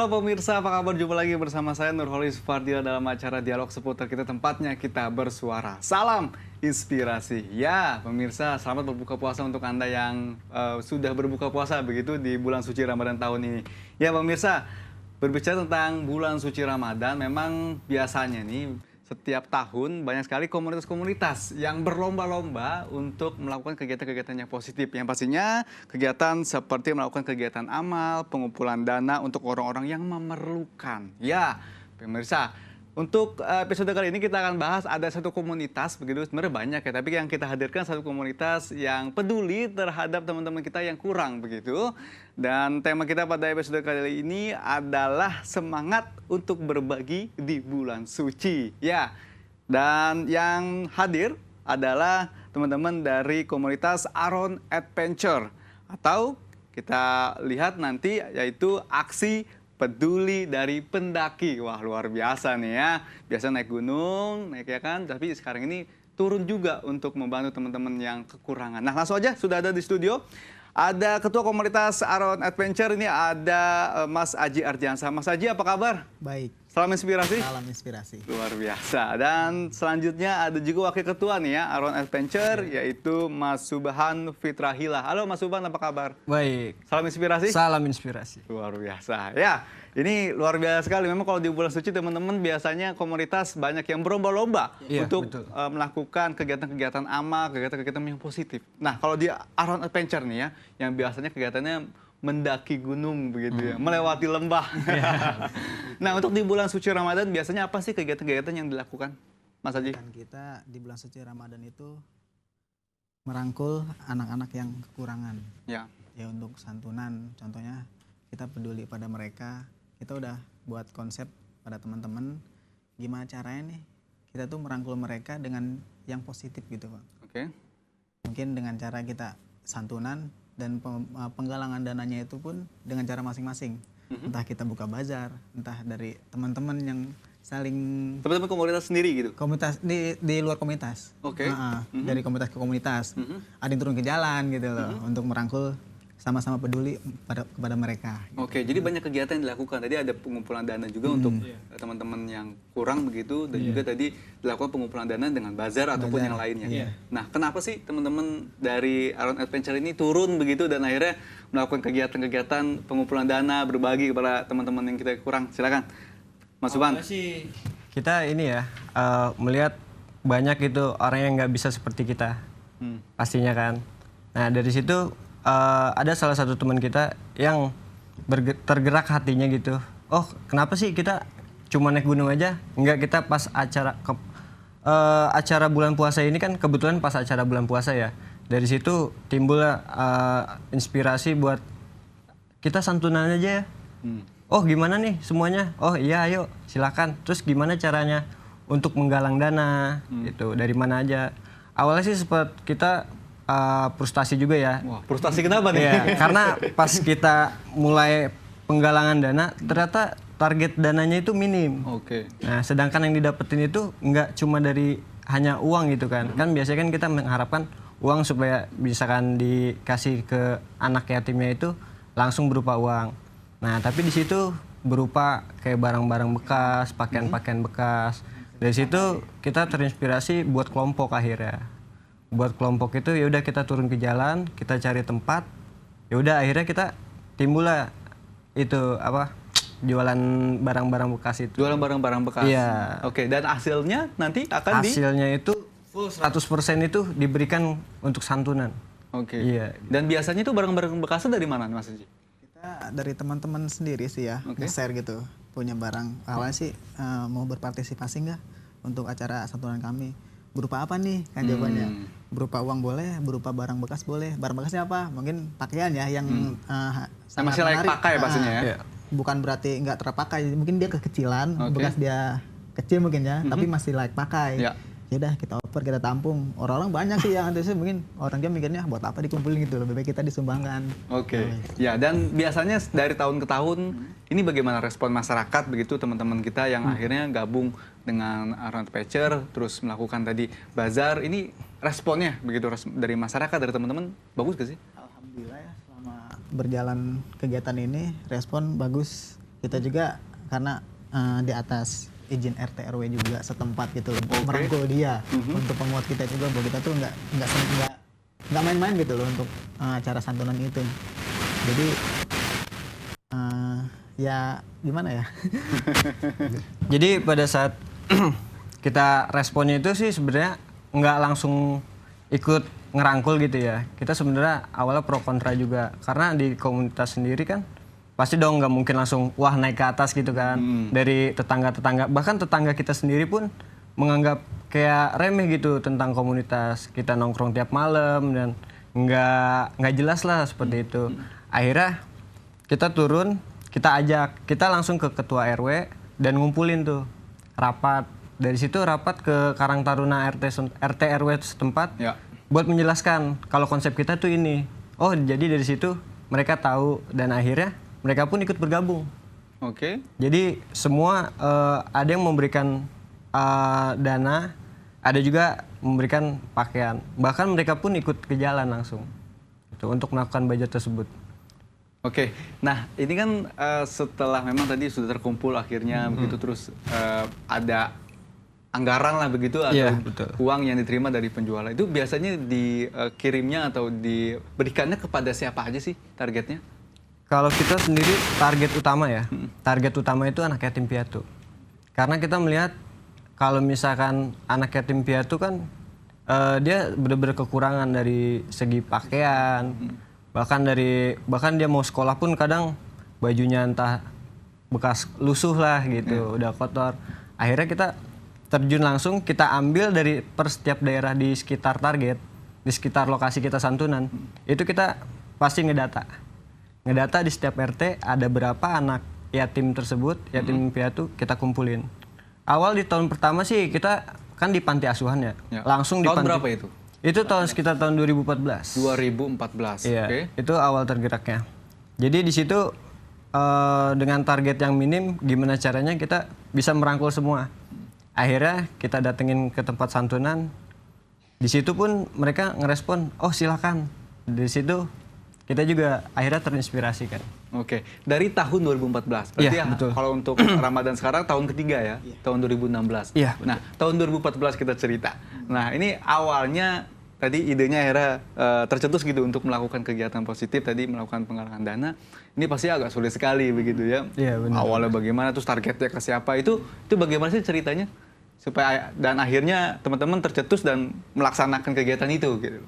Halo pemirsa, apa kabar? Jumpa lagi bersama saya Nurholis Fardila dalam acara Dialog Seputar Kita, tempatnya kita bersuara. Salam inspirasi. Ya, pemirsa, selamat berbuka puasa untuk Anda yang sudah berbuka puasa begitu di bulan suci Ramadan tahun ini. Ya, pemirsa, berbicara tentang bulan suci Ramadan, memang biasanya nih setiap tahun banyak sekali komunitas-komunitas yang berlomba-lomba untuk melakukan kegiatan-kegiatan yang positif. Yang pastinya kegiatan seperti melakukan kegiatan amal, pengumpulan dana untuk orang-orang yang memerlukan. Ya, pemirsa, untuk episode kali ini kita akan bahas ada satu komunitas, begitu sebenarnya banyak ya, tapi yang kita hadirkan satu komunitas yang peduli terhadap teman-teman kita yang kurang begitu. Dan tema kita pada episode kali ini adalah semangat untuk berbagi di bulan suci. Ya, dan yang hadir adalah teman-teman dari komunitas Aron Adventure, atau kita lihat nanti yaitu aksi peduli dari pendaki. Wah, luar biasa nih ya. Biasa naik gunung, naik ya kan, tapi sekarang ini turun juga untuk membantu teman-teman yang kekurangan. Nah, langsung aja sudah ada di studio. Ada Ketua Komunitas Aron Adventure, ini ada Mas Aji Ardiansa. Mas Aji, apa kabar? Baik. Salam inspirasi. Salam inspirasi. Luar biasa. Dan selanjutnya ada juga Wakil Ketua nih ya, Aron Adventure, yaitu Mas Subhan Fitrahila. Halo Mas Subhan, apa kabar? Baik. Salam inspirasi. Salam inspirasi. Luar biasa. Ya, ini luar biasa sekali. Memang kalau di bulan suci teman-teman biasanya komunitas banyak yang berlomba-lomba untuk melakukan kegiatan-kegiatan amal, kegiatan-kegiatan yang positif. Nah, kalau di Aron Adventure nih ya, yang biasanya kegiatannya mendaki gunung begitu ya, melewati lembah. Nah, untuk di bulan suci Ramadan biasanya apa sih kegiatan-kegiatan yang dilakukan, Mas Haji? Kita di bulan suci Ramadan itu merangkul anak-anak yang kekurangan. Ya. Ya, untuk santunan, contohnya kita peduli pada mereka. Kita udah buat konsep pada teman-teman gimana caranya nih kita tuh merangkul mereka dengan yang positif gitu, Pak. Oke. Mungkin dengan cara kita santunan dan penggalangan dananya itu pun dengan cara masing-masing. Entah kita buka bazar, entah dari teman-teman yang saling Teman-teman komunitas sendiri gitu. komunitas di luar komunitas. Oke. Dari komunitas ke komunitas. Ada yang turun ke jalan gitu loh untuk merangkul, sama-sama peduli kepada mereka. Oke, jadi banyak kegiatan yang dilakukan. Tadi ada pengumpulan dana juga untuk teman-teman yang kurang begitu, dan juga tadi dilakukan pengumpulan dana dengan bazar ataupun yang lainnya. Nah, kenapa sih teman-teman dari Aron Adventure ini turun begitu dan akhirnya melakukan kegiatan-kegiatan pengumpulan dana, berbagi kepada teman-teman yang kita kurang? Silakan, Mas Subhan. Kita ini ya melihat banyak itu orang yang nggak bisa seperti kita, pastinya kan. Nah, dari situ ada salah satu teman kita yang tergerak hatinya gitu. Oh, kenapa sih kita cuma naik gunung aja? Enggak, kita pas acara bulan puasa ini kan kebetulan pas acara bulan puasa ya. Dari situ timbul inspirasi buat kita santunan aja ya. Oh, gimana nih semuanya? Oh iya, ayo silakan. Terus gimana caranya untuk menggalang dana? Gitu, dari mana aja? Awalnya sih sempat kita frustasi juga ya. Wah, frustasi kenapa nih? Ya, karena pas kita mulai penggalangan dana, ternyata target dananya itu minim. Oke. Nah, sedangkan yang didapetin itu nggak cuma dari hanya uang gitu kan. Kan biasanya kan kita mengharapkan uang supaya bisa kan dikasih ke anak yatimnya itu langsung berupa uang. Nah, tapi di situ berupa kayak barang-barang bekas, pakaian-pakaian bekas. Dari situ kita terinspirasi buat kelompok akhirnya. Buat kelompok itu ya udah kita turun ke jalan, kita cari tempat. Ya udah akhirnya kita timbul lah itu apa? Jualan barang-barang bekas itu. Jualan barang-barang bekas. Iya. Oke, dan hasilnya nanti akan hasilnya itu full 100% itu diberikan untuk santunan. Oke. Iya. Dan biasanya itu barang-barang bekasnya dari mana, Mas Haji? Kita dari teman-teman sendiri sih ya, nge-share gitu, punya barang. Awalnya sih mau berpartisipasi nggak untuk acara santunan kami? Berupa apa nih kan jawabannya? Berupa uang boleh, berupa barang bekas boleh. Barang bekasnya apa? Mungkin pakaian ya yang sangat masih layak menarik. pakai pastinya ya. Bukan berarti nggak terpakai, mungkin dia kekecilan, bekas dia kecil mungkin ya, tapi masih layak pakai. Ya udah kita oper, kita tampung. Orang-orang banyak sih yang antusias, mungkin orang dia mikirnya buat apa dikumpulin gitu, lebih baik kita disumbangkan. Oke. Ya, dan biasanya dari tahun ke tahun ini bagaimana respon masyarakat begitu, teman-teman kita yang akhirnya gabung dengan Aron Adventure terus melakukan tadi bazar, ini responnya begitu dari masyarakat, dari teman-teman bagus gak sih? Alhamdulillah ya, selama berjalan kegiatan ini respon bagus kita juga karena di atas izin RT RW juga setempat gitu loh, Oke. merangkul dia untuk penguat kita juga bahwa kita tuh nggak main-main gitu loh untuk acara santunan itu. Jadi ya gimana ya? Jadi pada saat kita responnya itu sih sebenarnya nggak langsung ikut ngerangkul gitu ya. Kita sebenarnya awalnya pro kontra juga karena di komunitas sendiri kan pasti dong nggak mungkin langsung wah naik ke atas gitu kan. Dari tetangga-tetangga, bahkan tetangga kita sendiri pun menganggap kayak remeh gitu tentang komunitas. Kita nongkrong tiap malam dan nggak jelas lah seperti itu. Akhirnya kita turun, kita ajak, kita langsung ke ketua RW dan ngumpulin tuh rapat. Dari situ rapat ke Karang Taruna RT RW setempat Ya. buat menjelaskan kalau konsep kita tuh ini. Oh, jadi dari situ mereka tahu dan akhirnya mereka pun ikut bergabung. Oke. Jadi semua ada yang memberikan dana, ada juga memberikan pakaian. Bahkan mereka pun ikut ke jalan langsung gitu, untuk melakukan budget tersebut. Oke, nah ini kan setelah memang tadi sudah terkumpul akhirnya begitu terus ada anggaran lah begitu atau Iya, betul. uang yang diterima dari penjualan itu biasanya dikirimnya atau diberikannya kepada siapa aja sih targetnya? Kalau kita sendiri target utama ya, target utama itu anak yatim piatu. Karena kita melihat kalau misalkan anak yatim piatu kan dia benar-benar kekurangan dari segi pakaian, bahkan dia mau sekolah pun kadang bajunya entah bekas lusuh lah gitu, udah kotor. Akhirnya kita terjun langsung, kita ambil dari per setiap daerah di sekitar target, di sekitar lokasi kita santunan, itu kita pasti ngedata di setiap RT ada berapa anak yatim tersebut, yatim piatu kita kumpulin. Awal di tahun pertama sih kita kan di panti asuhan ya, Ya. langsung di Tahun panti. berapa itu? Itu sekitar tahun 2014. 2014. Iya, Oke. itu awal tergeraknya. Jadi di situ dengan target yang minim, gimana caranya kita bisa merangkul semua. Akhirnya kita datengin ke tempat santunan. Di situ pun mereka ngerespon, oh silakan. Di situ kita juga akhirnya terinspirasi kan. Oke, dari tahun 2014. Berarti Iya, betul. kalau untuk Ramadan sekarang tahun ketiga ya, tahun 2016. Iya, Nah, tahun 2014 kita cerita. Nah, ini awalnya tadi idenya akhirnya tercetus gitu untuk melakukan kegiatan positif tadi melakukan penggalangan dana. Ini pasti agak sulit sekali begitu ya. Iya, benar. Awalnya bagaimana terus targetnya ke siapa itu bagaimana sih ceritanya? Supaya dan akhirnya teman-teman tercetus dan melaksanakan kegiatan itu gitu.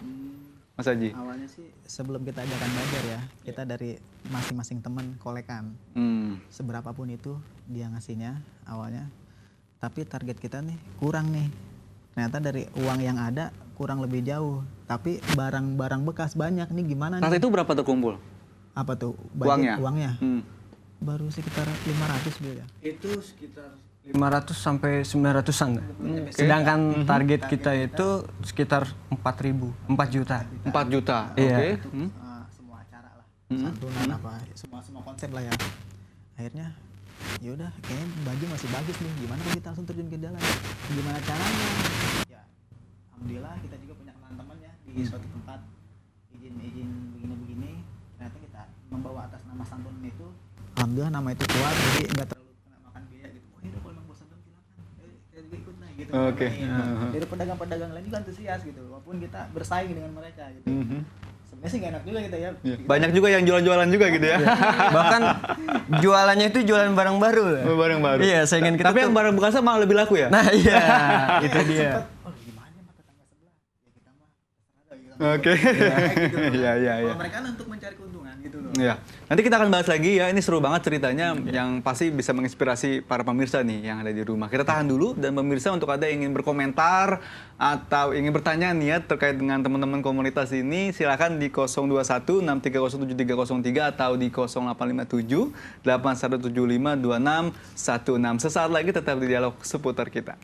Mas Haji. Awalnya sih sebelum kita adakan belajar ya, kita dari masing-masing teman kolekan. Seberapa pun itu dia ngasihnya awalnya. Tapi target kita nih kurang nih. Ternyata dari uang yang ada kurang lebih jauh. Tapi barang-barang bekas banyak nih gimana Saat nih? itu berapa terkumpul? Apa tuh? Uangnya? Uangnya. Hmm. Baru sekitar 500 ya. Itu sekitar 500 sampai 900-an. Sedangkan target kita itu sekitar 4 juta. 4 juta. Iya. Oke. Semua acara lah, santunan apa, semua konsep lah ya. Akhirnya ya udah kayaknya baju masih bagus nih, gimana kalau kita langsung terjun ke jalan, gimana caranya ya. Alhamdulillah kita juga punya kenalan teman ya di suatu tempat, izin begini ternyata kita membawa atas nama santunan itu, alhamdulillah nama itu kuat, jadi nggak terlalu kena makan biaya gitu. Oh ya kalau emang bosan dong silakan, kita juga ikut naik gitu. Oke. Dari pedagang-pedagang lain juga antusias gitu, walaupun kita bersaing dengan mereka gitu. Sebenarnya sih gak enak juga kita ya. Banyak juga yang jualan-jualan juga gitu ya. Bahkan jualannya itu jualan barang baru. Barang baru. Iya, saingan kita Tapi tuh- yang barang bekasnya malah lebih laku ya? Nah iya, itu dia. Oh gimana sama tetangga sebelah? Ya kita mah terserah gitu. Oke. Iya, iya, iya. Kalau mereka kan untuk mencari keuntungan gitu loh. Iya. Nanti kita akan bahas lagi ya. Ini seru banget ceritanya yang pasti bisa menginspirasi para pemirsa nih yang ada di rumah. Kita tahan dulu dan pemirsa untuk ada yang ingin berkomentar atau ingin bertanya nih ya terkait dengan teman-teman komunitas ini silakan di 021 6307303 atau di 0857 8175 2616. Sesaat lagi tetap di dialog seputar kita.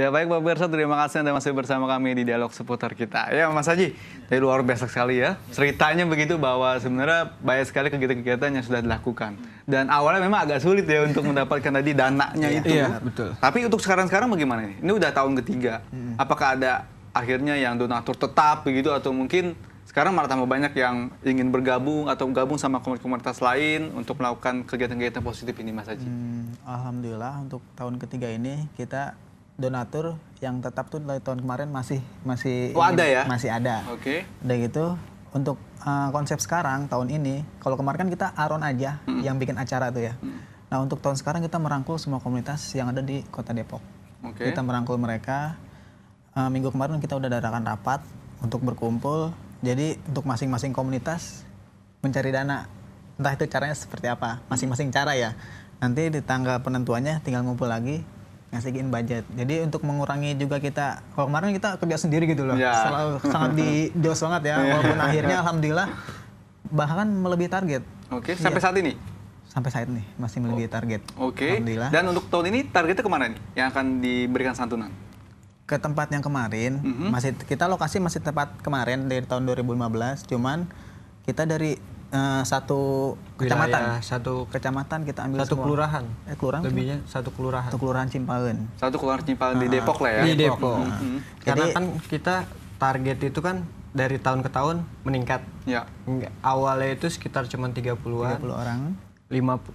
Ya baik Pak Pemirsa, terima kasih Anda masih bersama kami di Dialog Seputar Kita. Ya Mas Haji, dari luar biasa sekali ya. Ceritanya begitu bahwa sebenarnya banyak sekali kegiatan-kegiatan yang sudah dilakukan. Dan awalnya memang agak sulit ya untuk mendapatkan tadi dananya itu. Iya, betul. Tapi untuk sekarang bagaimana nih? Ini udah tahun ketiga. Apakah ada akhirnya yang donatur tetap begitu atau mungkin sekarang malah tambah banyak yang ingin bergabung atau gabung sama komunitas lain untuk melakukan kegiatan-kegiatan positif ini Mas Haji? Alhamdulillah untuk tahun ketiga ini kita donatur yang tetap tuh dari tahun kemarin masih ada ya? Masih ada. Oke. Udah gitu untuk konsep sekarang tahun ini, kalau kemarin kan kita Aron aja yang bikin acara tuh ya. Nah untuk tahun sekarang kita merangkul semua komunitas yang ada di Kota Depok. Kita merangkul mereka. Minggu kemarin kita udah adakan rapat untuk berkumpul. Jadi untuk masing-masing komunitas mencari dana. Entah itu caranya seperti apa, masing-masing cara ya. Nanti di tanggal penentuannya tinggal ngumpul lagi, ngasihin budget. Jadi untuk mengurangi juga kita, kalau kemarin kita kerja sendiri gitu loh, selalu sangat di-dos banget ya, walaupun akhirnya alhamdulillah bahkan melebihi target. Oke, sampai saat ini? Sampai saat ini masih melebihi target. Oke, alhamdulillah. Dan untuk tahun ini targetnya kemana nih yang akan diberikan santunan? Ke tempat yang kemarin, kita lokasi masih tepat kemarin dari tahun 2015, cuman kita dari satu kecamatan, satu kecamatan kita ambil satu semua. kelurahan. Kelurahan lebihnya satu kelurahan. Satu kelurahan Cimpaen. Satu kelurahan Cimpaen di Depok lah ya. Di Depok. Karena Jadi, kan kita target itu kan dari tahun ke tahun meningkat. Ya. Awalnya itu sekitar cuma 30-an. 30 orang.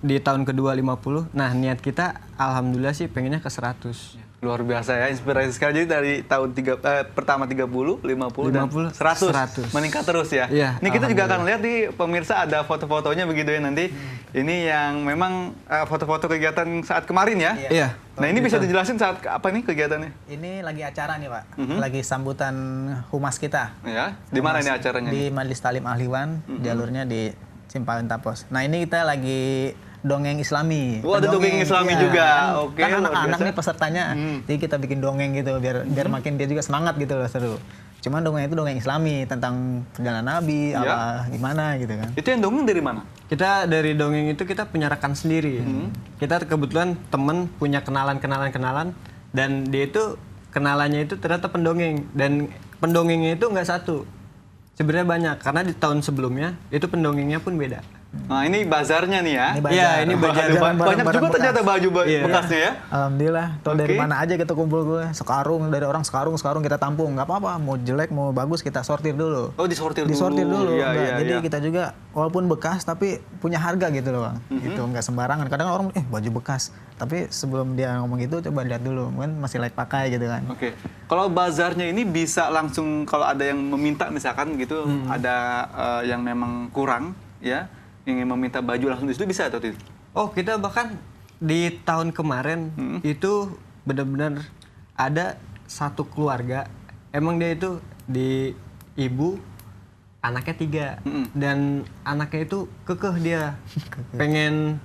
Di tahun kedua 50. Nah, niat kita alhamdulillah sih pengennya ke 100. Luar biasa ya, inspirasi sekali. Jadi dari tahun pertama 30, 50, dan 100. Meningkat terus ya. Iya, Ini kita juga akan lihat di pemirsa ada foto-fotonya begitu ya nanti. Ini yang memang foto-foto kegiatan saat kemarin ya. Iya. Nah ini bisa dijelasin saat apa nih kegiatannya? Ini lagi acara nih Pak, lagi sambutan humas kita. Ya, di mana ini acaranya? Di Majelis Talim Ahliwan, jalurnya di Cimpaen Tapos. Nah ini kita lagi dongeng Islami. Oh, ada dongeng Islami juga. Oke. Kan anak-anak nih pesertanya. Jadi kita bikin dongeng gitu biar makin dia juga semangat gitu loh, seru. Cuman dongeng itu dongeng Islami tentang perjalanan Nabi, apa gimana gitu kan. Itu yang dongeng dari mana? Kita dari dongeng itu kita punya rekan sendiri. Kita kebetulan temen punya kenalan dan dia itu kenalannya itu ternyata pendongeng dan pendongengnya itu nggak satu. Sebenarnya banyak karena di tahun sebelumnya itu pendongengnya pun beda. Nah ini bazarnya nih ya. Iya, ini bazar. Banyak juga ternyata baju bekasnya ya. Alhamdulillah. Tuh dari mana aja kita kumpul gue. Sekarung dari orang sekarung kita tampung. Nggak apa-apa. Mau jelek mau bagus kita sortir dulu. Oh disortir dulu. Disortir dulu. Iya, Jadi kita juga walaupun bekas tapi punya harga gitu loh Bang. Gitu nggak sembarangan. Kadang orang baju bekas. Tapi sebelum dia ngomong gitu coba lihat dulu. Mungkin masih layak pakai gitu kan. Oke. Kalau bazarnya ini bisa langsung kalau ada yang meminta misalkan gitu ada yang memang kurang ya. Ingin meminta baju langsung di situ bisa atau tidak? Oh, kita bahkan di tahun kemarin itu benar-benar ada satu keluarga. Emang dia itu di ibu, anaknya 3 dan anaknya itu kekeh dia pengen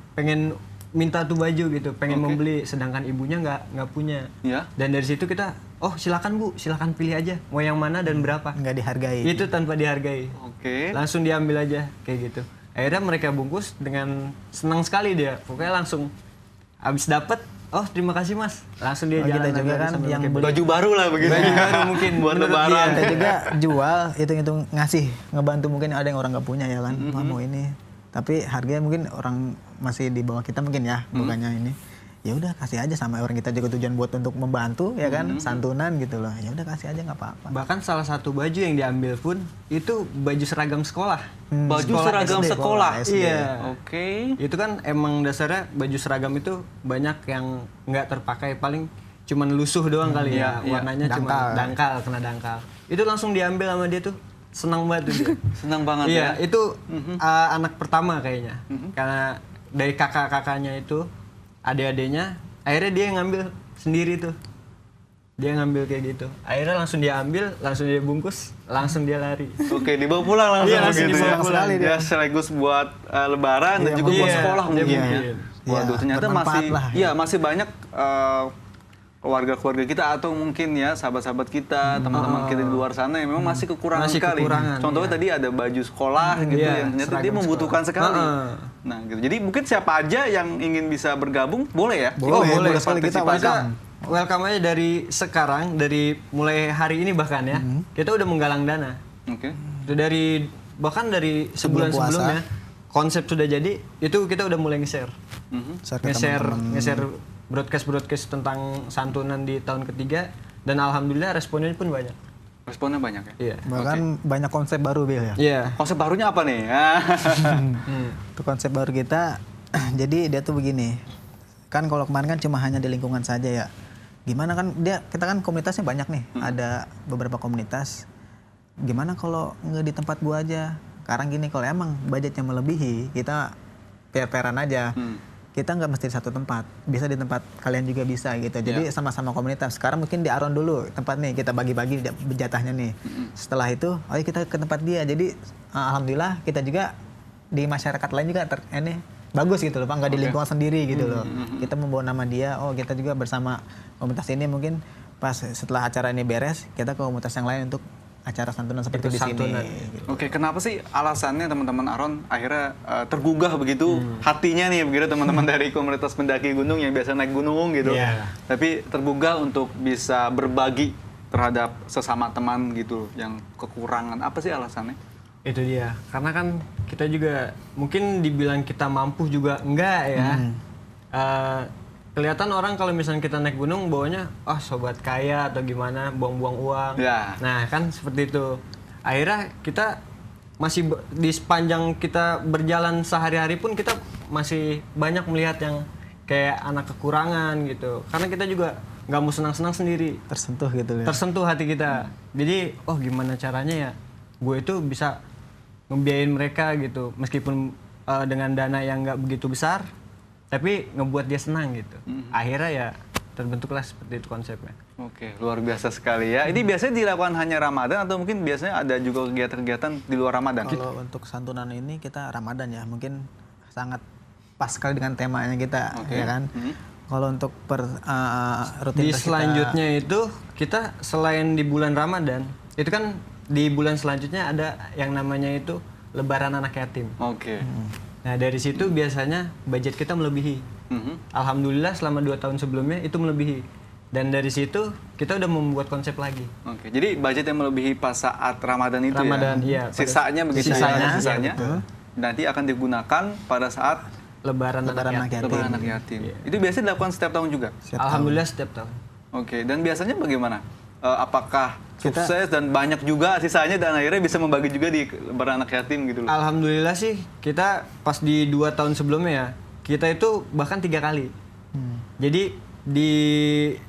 minta tuh baju gitu, pengen membeli, sedangkan ibunya nggak punya. Ya. Dan dari situ kita, oh silakan Bu, silakan pilih aja mau yang mana dan berapa. Nggak dihargai. Itu tanpa dihargai. Oke. Langsung diambil aja kayak gitu. Akhirnya mereka bungkus dengan senang sekali dia. Pokoknya langsung habis dapet, oh terima kasih Mas. Langsung dia jalan. Kita juga kan yang baju baru lah begitu. Baju baru mungkin buat lebaran. Kita juga jual, hitung-hitung ngasih, ngebantu mungkin ada yang orang nggak punya ya kan. Mau ini. Tapi harganya mungkin orang masih di bawah kita mungkin ya, bukannya ini. Ya udah kasih aja sama orang kita juga tujuan buat untuk membantu ya kan, santunan gitu loh. Ya udah kasih aja nggak apa-apa. Bahkan salah satu baju yang diambil pun itu baju seragam sekolah. Baju seragam sekolah. Iya. Oke. Itu kan emang dasarnya baju seragam itu banyak yang nggak terpakai, paling cuman lusuh doang kali ya. Warnanya cuma dangkal, kena dangkal. Itu langsung diambil sama dia tuh. Senang banget tuh dia. Senang banget ya. Iya, itu anak pertama kayaknya. Karena dari kakak-kakaknya itu adik-adiknya, akhirnya dia ngambil sendiri tuh. Dia ngambil kayak gitu. Akhirnya langsung dia ambil, langsung dia bungkus, langsung dia lari. Oke, dibawa pulang langsung. Iya, langsung dibawa pulang. Ya, sekaligus buat lebaran dan juga buat sekolah mungkin. Waduh, ternyata masih banyak keluarga-keluarga kita atau mungkin ya sahabat-sahabat kita, teman-teman kita di luar sana yang memang masih kekurangan sekali. Contohnya tadi ada baju sekolah gitu yang ternyata dia membutuhkan sekali. Nah, gitu. Jadi mungkin siapa aja yang ingin bisa bergabung boleh ya? Boleh sekali kita welcome. welcome aja dari sekarang, dari mulai hari ini bahkan ya, kita udah menggalang dana. Oke. Itu bahkan dari sebulan Sebelum puasa. sebelumnya konsep sudah jadi, itu kita udah mulai nge-share. Share ke Nge-share broadcast tentang santunan di tahun ketiga, dan alhamdulillah responnya pun banyak. Responnya banyak ya? Iya. Bahkan banyak konsep baru Bil ya. Iya. Konsep barunya apa nih? Itu konsep baru kita. Jadi dia tuh begini. Kan kalau kemarin kan cuma hanya di lingkungan saja ya. Gimana kan kita kan komunitasnya banyak nih. Ada beberapa komunitas. Gimana kalau nggak di tempat gua aja? Sekarang gini, kalau emang budgetnya melebihi, kita pair-pairan aja. Kita nggak mesti di satu tempat, bisa di tempat kalian juga bisa gitu. Jadi sama-sama komunitas. Sekarang mungkin di Aron dulu tempat nih, kita bagi-bagi jatahnya nih. Setelah itu, kita ke tempat dia. Jadi alhamdulillah kita juga di masyarakat lain juga bagus gitu loh Pak, nggak di lingkungan sendiri gitu loh. Kita membawa nama dia, kita juga bersama komunitas ini mungkin pas setelah acara ini beres, kita ke komunitas yang lain untuk acara santunan seperti Itu di sini. santunan. Gitu. Oke, kenapa sih alasannya teman-teman Aron akhirnya tergugah begitu hatinya nih begitu teman-teman dari komunitas pendaki gunung yang biasa naik gunung gitu, tapi tergugah untuk bisa berbagi terhadap sesama teman gitu yang kekurangan. Apa sih alasannya? Itu dia. Karena kan kita juga mungkin dibilang kita mampu juga enggak ya. Kelihatan orang kalau misalnya kita naik gunung bawanya sobat kaya atau gimana, buang-buang uang. Ya. Nah kan seperti itu. Akhirnya kita masih di sepanjang kita berjalan sehari-hari pun kita masih banyak melihat yang kayak anak kekurangan gitu. Karena kita juga nggak mau senang-senang sendiri. Tersentuh gitu ya. Tersentuh hati kita. Jadi gimana caranya ya gue itu bisa ngebiayain mereka gitu. Meskipun dengan dana yang nggak begitu besar, tapi ngebuat dia senang gitu. Akhirnya ya terbentuklah seperti itu konsepnya. Oke, luar biasa sekali ya. Ini biasanya dilakukan hanya Ramadan atau mungkin biasanya ada juga kegiatan-kegiatan di luar Ramadan? Kalau untuk santunan ini kita Ramadan ya, mungkin sangat pas sekali dengan temanya kita, ya kan. Kalau untuk rutinitas selanjutnya itu kita selain di bulan Ramadan, itu kan di bulan selanjutnya ada yang namanya itu Lebaran Anak Yatim. Oke. Nah dari situ biasanya budget kita melebihi. Alhamdulillah selama 2 tahun sebelumnya itu melebihi. Dan dari situ kita udah membuat konsep lagi. Oke, jadi budget yang melebihi pas saat Ramadan itu Ramadan, ya? iya. Sisanya begitu Sisanya, ya? Nanti akan digunakan pada saat Lebaran Anak Yatim. Lebaran Anak Yatim. Itu biasanya dilakukan setiap tahun juga? Alhamdulillah setiap tahun. Oke, dan biasanya bagaimana? Apakah sukses dan banyak juga sisanya dan akhirnya bisa membagi juga di Lebaran Anak Yatim gitu loh? Alhamdulillah sih kita pas di 2 tahun sebelumnya ya, kita itu bahkan 3 kali. Jadi di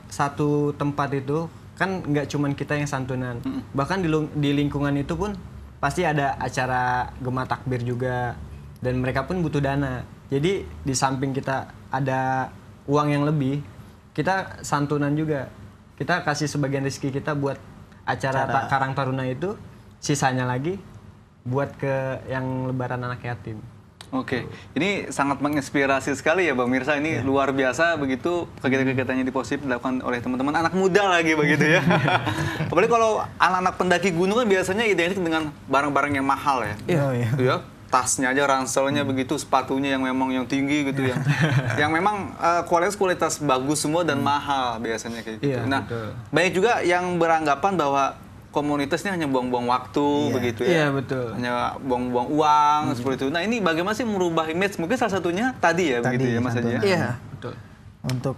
satu tempat itu kan nggak cuman kita yang santunan, bahkan di lingkungan itu pun pasti ada acara gema takbir juga, dan mereka pun butuh dana. Jadi di samping kita ada uang yang lebih, kita santunan juga. Kita kasih sebagian rezeki kita buat acara Karang Taruna itu, sisanya lagi buat ke yang Lebaran Anak Yatim. Oke, ini sangat menginspirasi sekali ya Bang Mirsa. Ini luar biasa begitu kegiatan-kegiatannya di Posip dilakukan oleh teman-teman anak muda lagi begitu ya. Apalagi kalau anak-anak pendaki gunung kan biasanya identik dengan barang-barang yang mahal ya. Iya. Ya, tasnya aja, ranselnya begitu, sepatunya yang memang yang tinggi gitu yang memang kualitas bagus semua dan mahal biasanya kayak gitu. Iya, Nah, betul. banyak juga yang beranggapan bahwa komunitas ini hanya buang-buang waktu begitu ya. Iya, betul. Hanya buang-buang uang seperti itu. Nah, ini bagaimana sih merubah image? Mungkin salah satunya tadi ya begitu ya Mas Haji ya. Iya, betul. Untuk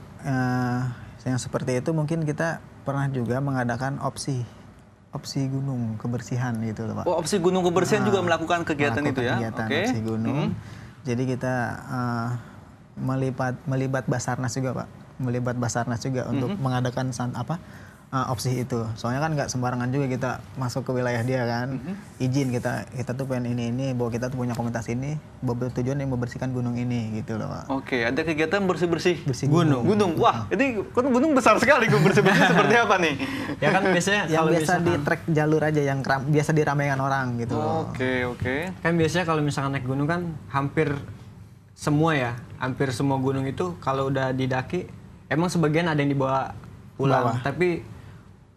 yang seperti itu mungkin kita pernah juga mengadakan opsi gunung kebersihan gitu loh Pak. Oh, opsi gunung kebersihan juga melakukan kegiatan itu ya. Kegiatan Oke. opsi gunung. Jadi kita melibat Basarnas juga Pak. Melibat Basarnas juga untuk mengadakan opsi itu. Soalnya kan nggak sembarangan juga kita masuk ke wilayah dia kan. Izin kita tuh pengen ini bahwa kita tuh punya komunitas ini bertujuan yang membersihkan gunung ini gitu loh Pak. Oke, ada kegiatan bersih-bersih gunung. Wah, ini kan gunung besar sekali, bersih-bersih seperti apa nih? Ya kan biasanya Yang kalau biasa di trek jalur aja yang biasa diramaikan orang gitu loh. Oke. kan biasanya kalau misalkan naik gunung kan hampir semua gunung itu kalau udah didaki emang sebagian ada yang dibawa pulang, tapi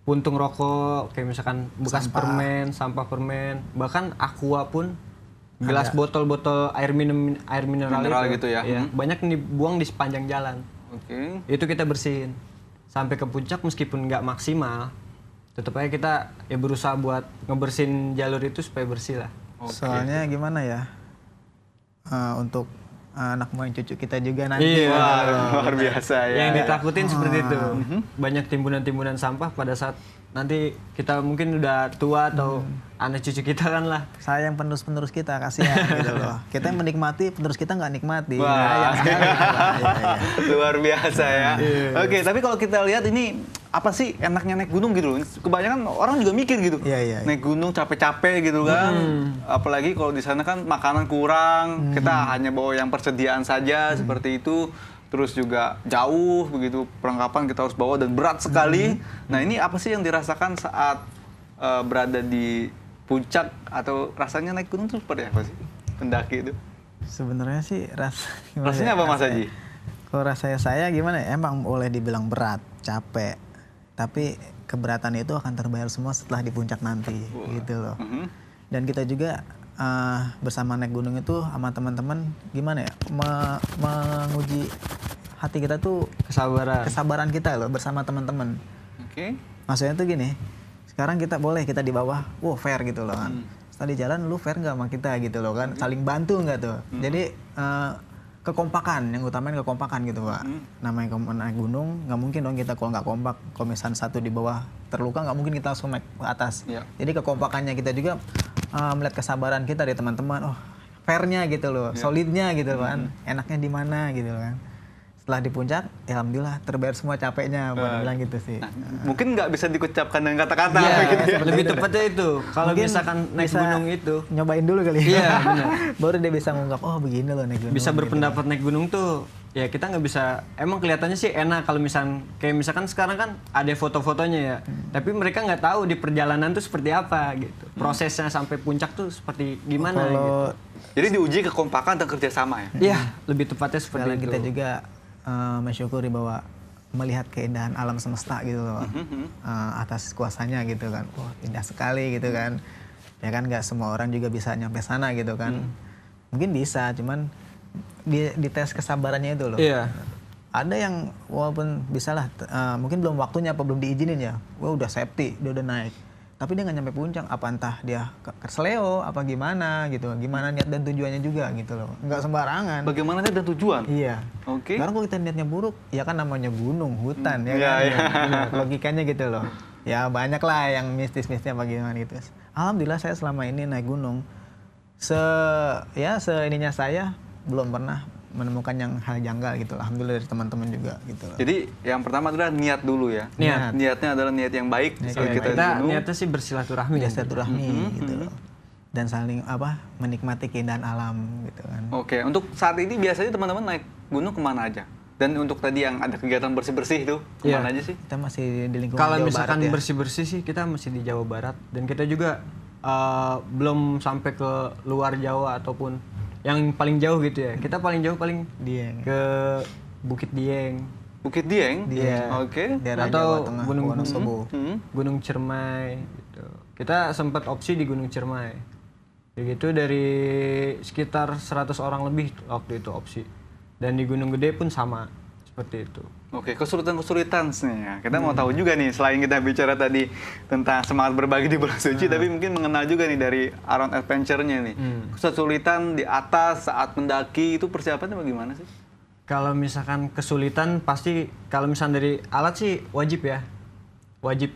puntung rokok kayak misalkan bekas sampah permen, bahkan aqua pun, gelas botol-botol air mineral gitu ya. Banyak yang dibuang di sepanjang jalan. Oke. Itu kita bersihin. sampai ke puncak meskipun nggak maksimal, tetap aja kita ya berusaha buat ngebersihin jalur itu supaya bersih lah. Soalnya gimana ya, untuk anak moyang cucu kita juga nanti. Iya. Luar biasa ya. Yang ditakutin seperti itu. Banyak timbunan-timbunan sampah pada saat nanti kita mungkin udah tua atau anak cucu kita kan lah. Sayang penerus-penerus kita, kasihan gitu loh. Kita yang menikmati, penerus kita nggak nikmati. Wah. Sayang sekali gitu lah. Iya, iya. Luar biasa ya. Oke, tapi kalau kita lihat ini apa sih enaknya naik gunung gitu loh. Kebanyakan orang juga mikir gitu. Iya, iya. Naik gunung capek-capek gitu kan. Apalagi kalau di sana kan makanan kurang, kita hanya bawa yang persediaan saja seperti itu. Terus juga jauh begitu perlengkapan kita harus bawa dan berat sekali. Nah, ini apa sih yang dirasakan saat berada di puncak atau rasanya naik gunung itu seperti apa sih? Pendaki itu. Sebenarnya sih Rasanya apa Mas Haji? Kalau rasanya saya gimana ya, emang boleh dibilang berat, capek. Tapi keberatan itu akan terbayar semua setelah di puncak nanti, gitu loh. Dan kita juga bersama naik gunung itu sama teman-teman gimana ya, menguji hati kita tuh, kesabaran kita loh bersama teman-teman. Oke. Maksudnya tuh gini, sekarang kita di bawah, wow fair gitu loh kan. Setelah di jalan lu fair nggak sama kita gitu loh kan, saling bantu nggak tuh. Jadi kekompakan, yang utamain kekompakan gitu Pak. Namanya naik gunung, nggak mungkin dong kita kalau nggak kompak. Kalau misalnya satu di bawah terluka, nggak mungkin kita langsung naik ke atas. Jadi kekompakannya kita juga melihat kesabaran kita dari teman-teman, oh fairnya gitu loh, solidnya gitu kan, enaknya di mana gitu kan. Setelah di puncak, ya alhamdulillah terbayar semua capeknya, bilang gitu sih. Nah, mungkin nggak bisa dikucapkan dengan kata-kata gitu ya. Lebih tepatnya itu. Kalau Mungkin misalkan naik bisa gunung itu, nyobain dulu kali ya. Iya, benar. Baru dia bisa ngungkap, oh begini loh naik gunung. bisa berpendapat naik gunung tuh, ya kita nggak bisa. Emang kelihatannya sih enak kalau misalkan sekarang kan ada foto-fotonya ya. Tapi mereka nggak tahu di perjalanan tuh seperti apa gitu. Prosesnya sampai puncak tuh seperti gimana gitu. Jadi diuji kekompakan dan kerjasama ya? Iya, lebih tepatnya seperti Sekarang itu. kita juga mensyukuri bahwa melihat keindahan alam semesta gitu loh, atas kuasanya gitu kan. Wah, indah sekali gitu kan. Ya kan nggak semua orang juga bisa nyampe sana gitu kan. Mungkin bisa, cuman di tes kesabarannya itu loh. Iya. Ada yang walaupun bisa lah, mungkin belum waktunya apa belum diizinin ya. Wah udah safety, dia udah naik. Tapi dia nggak nyampe puncak, apa entah dia kesleo apa gimana gitu. Gimana niat dan tujuannya juga gitu loh. Nggak sembarangan. Bagaimana niat dan tujuan? Iya. Oke. Karena kalau kita niatnya buruk, ya kan namanya gunung, hutan, ya Iya, kan. iya. Ya, logikanya gitu loh. Ya banyak lah yang mistis-mistisnya bagaimana gitu. Alhamdulillah saya selama ini naik gunung, seininya saya belum pernah menemukan yang hal janggal gitu. Alhamdulillah dari teman-teman juga gitu. Jadi yang pertama adalah niat dulu ya. Niat. Niatnya adalah niat yang baik. Saat kita di Kita gunung. niatnya sih bersilaturahmi. Silaturahmi gitu loh. Dan saling menikmati keindahan alam gitu kan. Oke, untuk saat ini biasanya teman-teman naik gunung kemana aja? Dan untuk tadi yang ada kegiatan bersih-bersih itu kemana aja sih? Kita masih di lingkungan Kalau Jawa misalkan Barat ya. bersih-bersih sih kita masih di Jawa Barat, dan kita juga belum sampai ke luar Jawa ataupun yang paling jauh gitu ya. Kita paling jauh Dieng. ke Bukit Dieng. Bukit Dieng? Iya. Oke. Daerah Atau Jawa Tengah, Gunung Wonosobo. Gunung Ciremai gitu. Kita sempat opsi di Gunung Ciremai. Begitu dari sekitar 100 orang lebih waktu itu opsi. Dan di Gunung Gede pun sama seperti itu. Oke, kesulitan-kesulitan nih ya. Kita mau tahu juga nih, selain kita bicara tadi tentang semangat berbagi di bulan suci, tapi mungkin mengenal juga nih dari Around Adventure-nya nih. Kesulitan di atas saat mendaki itu persiapannya bagaimana sih? Kalau misalkan kesulitan pasti kalau misalkan dari alat sih wajib ya. Wajib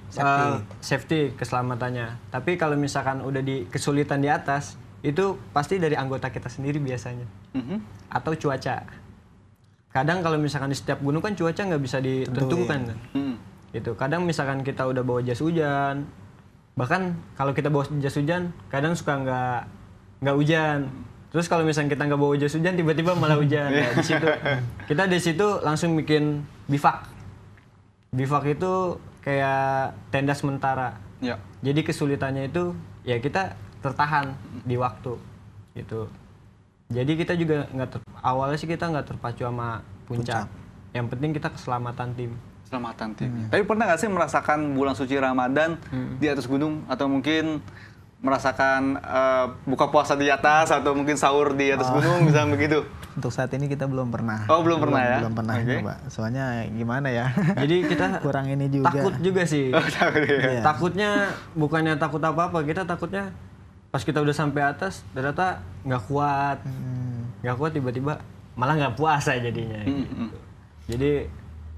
safety keselamatannya. Tapi kalau misalkan udah di kesulitan di atas, itu pasti dari anggota kita sendiri biasanya. Atau cuaca. Kadang kalau misalkan di setiap gunung kan cuaca nggak bisa ditentukan kan. Gitu. Kadang misalkan kita udah bawa jas hujan, bahkan kalau kita bawa jas hujan, kadang suka nggak hujan. Terus kalau misalkan kita nggak bawa jas hujan, tiba-tiba malah hujan. Nah, kita di situ langsung bikin bivak. Bivak itu kayak tenda sementara. Ya. Jadi kesulitannya itu ya kita tertahan di waktu gitu. Jadi kita juga awalnya sih kita nggak terpacu sama puncak. Yang penting kita keselamatan tim. Keselamatan tim. Tapi pernah nggak sih merasakan bulan suci Ramadan di atas gunung atau mungkin merasakan buka puasa di atas atau mungkin sahur di atas gunung, misalnya begitu? Untuk saat ini kita belum pernah. Oh, belum pernah ya? Belum pernah coba. Soalnya gimana ya? Jadi kita kurang ini juga. takut juga sih. Takut ya? Iya. Takutnya bukannya takut apa-apa, kita takutnya pas kita udah sampai atas ternyata nggak kuat. Nggak kuat tiba-tiba malah nggak puasa jadinya. Gitu. Jadi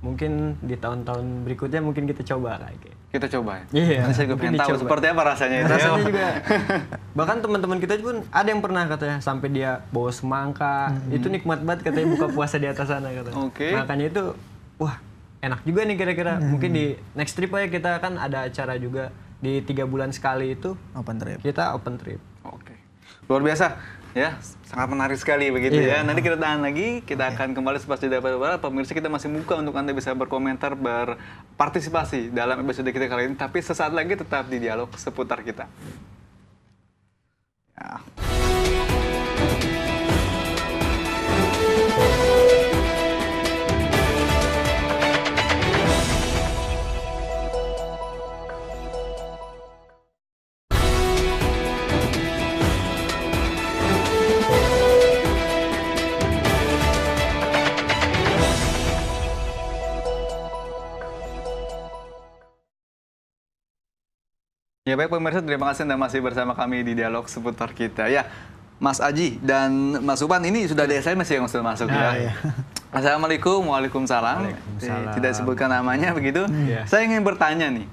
mungkin di tahun-tahun berikutnya mungkin kita coba kayak gitu. Kita coba ya? Iya. Nanti saya juga mungkin pengen tahu dicoba. seperti apa rasanya itu. Rasanya ya. juga. Bahkan teman-teman kita pun ada yang pernah katanya sampai dia bawa semangka. Itu nikmat banget katanya buka puasa di atas sana katanya. Oke. Makanya itu wah, enak juga nih kira-kira. Mungkin di next trip aja kita kan ada acara juga di 3 bulan sekali itu Open trip. kita open trip. Oke. Luar biasa. Ya, sangat menarik sekali begitu ya. Nanti kita tahan lagi, kita akan kembali sepas jeda pariwara. Pemirsa, kita masih buka untuk Anda bisa berkomentar, berpartisipasi dalam episode kita kali ini. Tapi sesaat lagi tetap di dialog seputar kita. Ya. Ya baik pemirsa, terima kasih Anda masih bersama kami di dialog seputar kita. Ya, Mas Aji dan Mas Upan ini sudah ada SMS yang sudah masuk ya. Iya. Assalamualaikum, waalaikumsalam. Tidak disebutkan namanya begitu. Saya ingin bertanya nih,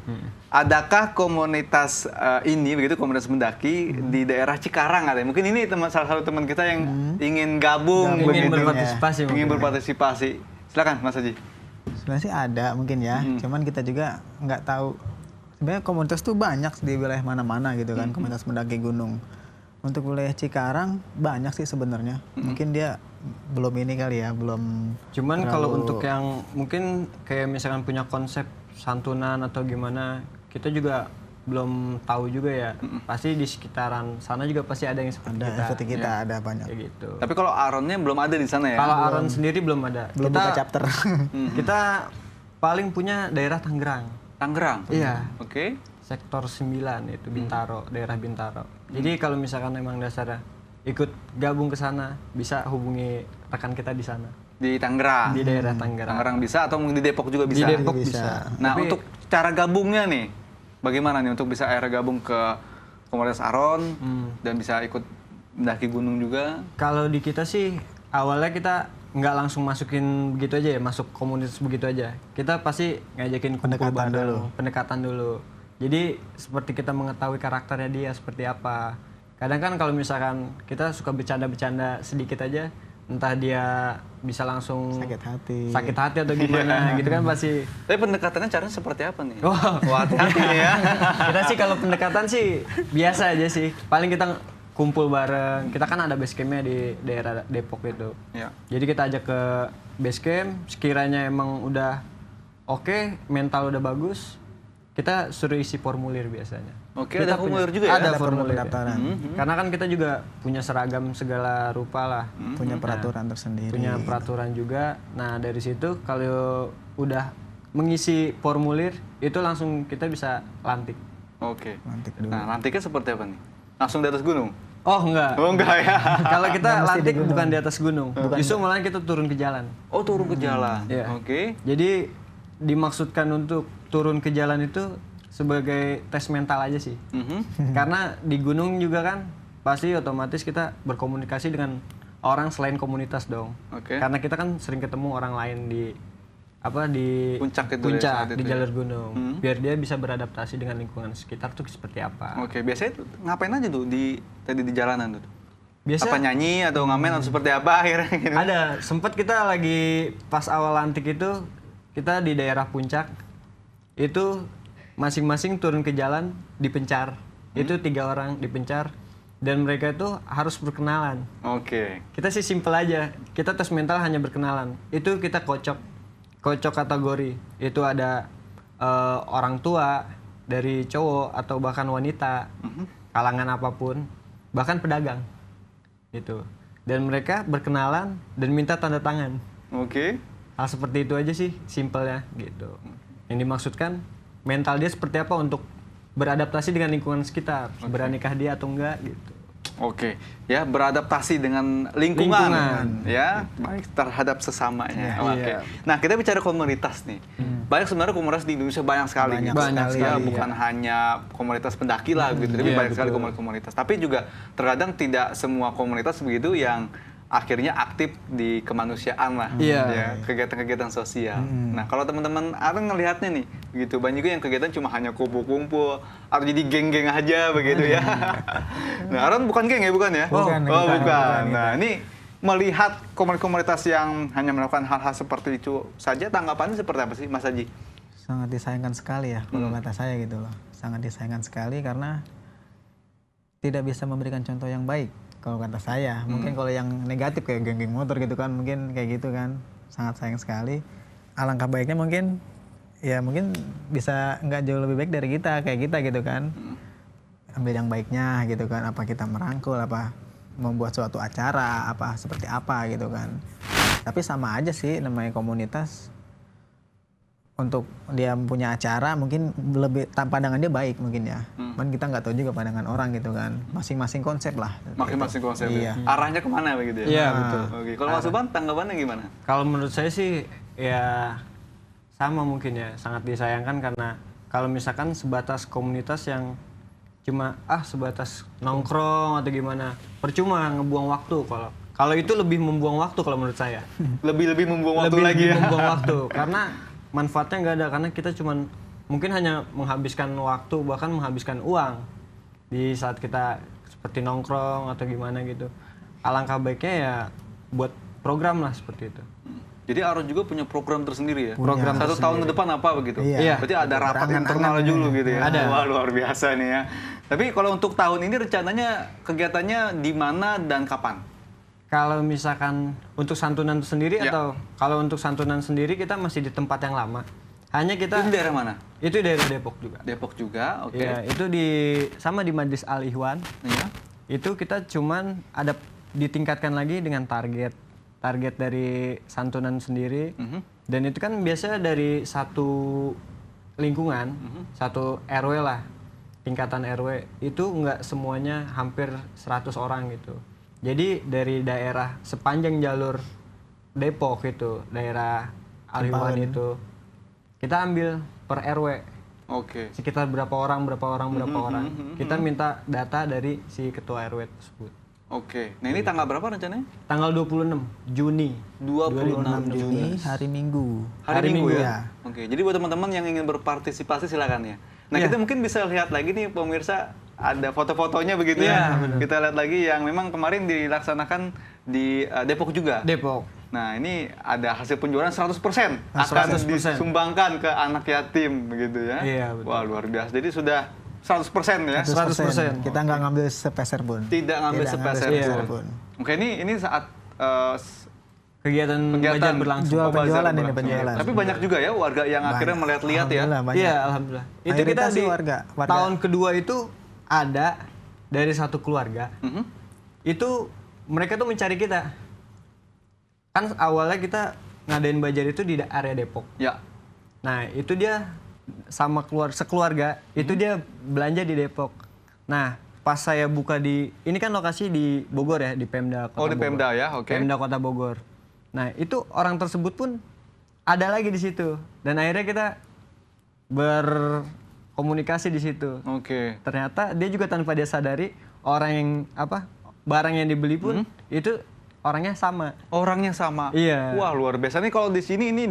adakah komunitas ini begitu, komunitas mendaki di daerah Cikarang ada? Mungkin ini salah satu teman kita yang ingin gabung, Ingin begitu. berpartisipasi Ingin mungkin. berpartisipasi. Silakan Mas Aji. Sebenarnya sih ada mungkin ya. Cuman kita juga nggak tahu. Sebenarnya komunitas tuh banyak di wilayah mana-mana gitu kan, komunitas mendaki gunung. Untuk wilayah Cikarang banyak sih sebenarnya. Mungkin dia belum ini kali ya, belum. Cuman kalau untuk yang mungkin kayak misalkan punya konsep santunan atau gimana, kita juga belum tahu juga ya. Pasti di sekitaran sana juga pasti ada yang seperti Ada kita. seperti kita ada banyak. Kayak gitu. Tapi kalau Aronnya belum ada di sana ya? Kalau Aron sendiri belum ada. Belum buka chapter. Kita paling punya daerah Tangerang. Tangerang? Iya. Oke. Sektor 9 itu Bintaro, daerah Bintaro. Jadi kalau misalkan emang dasarnya ikut gabung ke sana, bisa hubungi rekan kita di sana. Di Tangerang? Di daerah Tangerang. Tangerang bisa atau mungkin di Depok juga bisa? Di Depok Bisa. bisa. Nah, Tapi- untuk cara gabungnya nih, bagaimana nih untuk bisa akhirnya gabung ke komunitas Aron dan bisa ikut mendaki gunung juga? Kalau di kita sih awalnya kita nggak langsung masukin begitu aja ya, masuk komunitas begitu aja. Kita pasti ngajakin kumpul Pendekatan bareng, pendekatan dulu. Jadi seperti kita mengetahui karakternya dia seperti apa. Kadang kan kalau misalkan kita suka bercanda-bercanda sedikit aja, entah dia bisa langsung sakit hati atau gimana gitu kan pasti. Tapi pendekatannya caranya seperti apa nih? Wah, Wah, hati-hati nih ya. kita sih kalau pendekatan sih biasa aja sih. Paling kita kumpul bareng. Kita kan ada base campnya di daerah Depok gitu. Ya. Jadi kita ajak ke base camp, sekiranya emang udah oke, mental udah bagus, kita suruh isi formulir biasanya. Oke, Kita ada formulir juga ya? Ada Ada formulir. pendaftaran. Karena kan kita juga punya seragam segala rupa lah. Punya peraturan tersendiri. Punya peraturan juga. Nah, dari situ kalau udah mengisi formulir, itu langsung kita bisa lantik. Oke. Lantik dulu. Nah, lantiknya seperti apa nih? Langsung di atas gunung? Oh, enggak. Oh, enggak ya? Kalau kita Nggak mesti lantik di gunung. bukan di atas gunung. Justru malah kita turun ke jalan. Oh, turun ke jalan. Iya. Oke. Jadi dimaksudkan untuk turun ke jalan itu sebagai tes mental aja sih. Karena di gunung juga kan pasti otomatis kita berkomunikasi dengan orang selain komunitas dong. Oke. Karena kita kan sering ketemu orang lain di Puncak itu ya, puncak saat di itu ya. jalur gunung. Biar dia bisa beradaptasi dengan lingkungan sekitar tuh seperti apa. Oke, biasanya tuh ngapain aja tuh tadi di jalanan tuh? Biasa Apa nyanyi atau ngamen atau seperti apa akhirnya gitu? ada, sempat kita lagi pas awal lantik itu kita di daerah puncak itu masing-masing turun ke jalan dipencar. Itu 3 orang dipencar dan mereka itu harus berkenalan. Oke. Kita sih simple aja. Kita tes mental hanya berkenalan. Itu kita kocok kategori. Itu ada orang tua dari cowok atau bahkan wanita, kalangan apapun, bahkan pedagang. Gitu. Dan mereka berkenalan dan minta tanda tangan. Oke. Hal seperti itu aja sih simpelnya gitu. Yang dimaksudkan mental dia seperti apa untuk beradaptasi dengan lingkungan sekitar, beranikah dia atau enggak gitu. Oke, ya beradaptasi dengan lingkungan, ya baik terhadap sesamanya. Oke. Nah kita bicara komunitas nih, banyak sebenarnya komunitas di Indonesia banyak sekali, ya, bukan hanya komunitas pendaki lah, gitu, tapi banyak sekali komunitas. Tapi juga terkadang tidak semua komunitas begitu yang akhirnya aktif di kemanusiaan lah, ya, kegiatan-kegiatan sosial. Nah, kalau teman-teman Aaron ngelihatnya nih, gitu, banyak juga yang kegiatan cuma hanya kumpul-kumpul atau jadi geng-geng aja begitu ya. Nah, Aaron bukan geng ya, bukan ya? Bukan. Nah, ini melihat komunitas yang hanya melakukan hal-hal seperti itu saja, tanggapannya seperti apa sih, Mas Haji? Sangat disayangkan sekali ya, kalau kata saya gitu loh. Sangat disayangkan sekali karena tidak bisa memberikan contoh yang baik. Kalau kata saya, mungkin kalau yang negatif kayak geng-geng motor gitu kan, mungkin kayak gitu kan, sangat sayang sekali. Alangkah baiknya mungkin bisa nggak jauh lebih baik dari kita, kayak kita gitu kan. Ambil yang baiknya gitu kan, apa kita merangkul, apa membuat suatu acara, apa seperti apa gitu kan. Tapi sama aja sih namanya komunitas. Untuk dia punya acara mungkin lebih pandangan dia baik mungkin ya. Cuman kita nggak tahu juga pandangan orang gitu kan. Masing-masing konsep lah. Masing-masing konsep. Iya. Arahnya kemana begitu ya? Iya, betul. Oke. Kalau Mas Uban tanggapannya gimana? Kalau menurut saya sih ya sama mungkin ya, sangat disayangkan karena kalau misalkan sebatas komunitas yang cuma sebatas nongkrong atau gimana, percuma ngebuang waktu. Kalau itu lebih membuang waktu kalau menurut saya. Lebih membuang waktu lagi ya. Membuang waktu karena manfaatnya nggak ada, karena kita cuman mungkin hanya menghabiskan waktu, bahkan menghabiskan uang di saat kita seperti nongkrong atau gimana gitu. Alangkah baiknya ya buat program lah seperti itu. Jadi Aaron juga punya program tersendiri ya? Program satu tahun ke depan apa begitu? Iya. Berarti ada rapat internal dulu gitu ya? Ada. Wah, luar biasa nih ya. Tapi kalau untuk tahun ini rencananya kegiatannya di mana dan kapan? Kalau misalkan untuk santunan sendiri atau kalau untuk santunan sendiri kita masih di tempat yang lama. Hanya kita Itu daerah mana? Itu daerah Depok juga. Depok juga, oke. Ya, itu sama di Majlis Al Ikhwan. Iya. Itu kita cuman ada ditingkatkan lagi dengan target dari santunan sendiri. Dan itu kan biasanya dari satu lingkungan, satu RW lah, tingkatan RW itu nggak semuanya hampir 100 orang gitu. Jadi dari daerah sepanjang jalur Depok itu, daerah Al-Ikhwan itu, kita ambil per RW. Oke. Sekitar berapa orang. Kita minta data dari si ketua RW tersebut. Oke. Nah ini tanggal berapa rencananya? Tanggal 26 Juni. 26 Juni, hari Minggu. Hari Minggu ya? ya. Oke. Jadi buat teman-teman yang ingin berpartisipasi silakan ya. Nah kita mungkin bisa lihat lagi nih pemirsa, ada foto-fotonya begitu ya. Kita lihat lagi yang memang kemarin dilaksanakan di Depok juga. Depok. Nah ini ada hasil penjualan 100% akan disumbangkan ke anak yatim begitu ya. Iya, betul. Wah luar biasa. Jadi sudah 100% ya. 100%. Kita nggak ngambil sepeser pun. Tidak ngambil sepeser pun. Oke, ini saat kegiatan belajar berlangsung. Penjualan ini penjualan. Tapi banyak juga ya warga yang akhirnya melihat-lihat ya. Iya, alhamdulillah. Itu kita di tahun kedua itu ada dari satu keluarga. Itu mereka tuh mencari kita. Kan awalnya kita ngadain bazar itu di area Depok. Ya. Nah, itu dia sama sekeluarga, itu dia belanja di Depok. Nah, pas saya buka ini kan lokasi di Bogor ya, di Pemda Kota Bogor. Oh, di Pemda ya, oke. Pemda Kota Bogor. Nah, itu orang tersebut pun ada lagi di situ. Dan akhirnya kita berkomunikasi di situ. Oke. Ternyata dia juga tanpa dia sadari, orang yang barang yang dibeli pun itu orangnya sama. Orangnya sama. Iya. Wah, luar biasa. Nih kalau di sini ini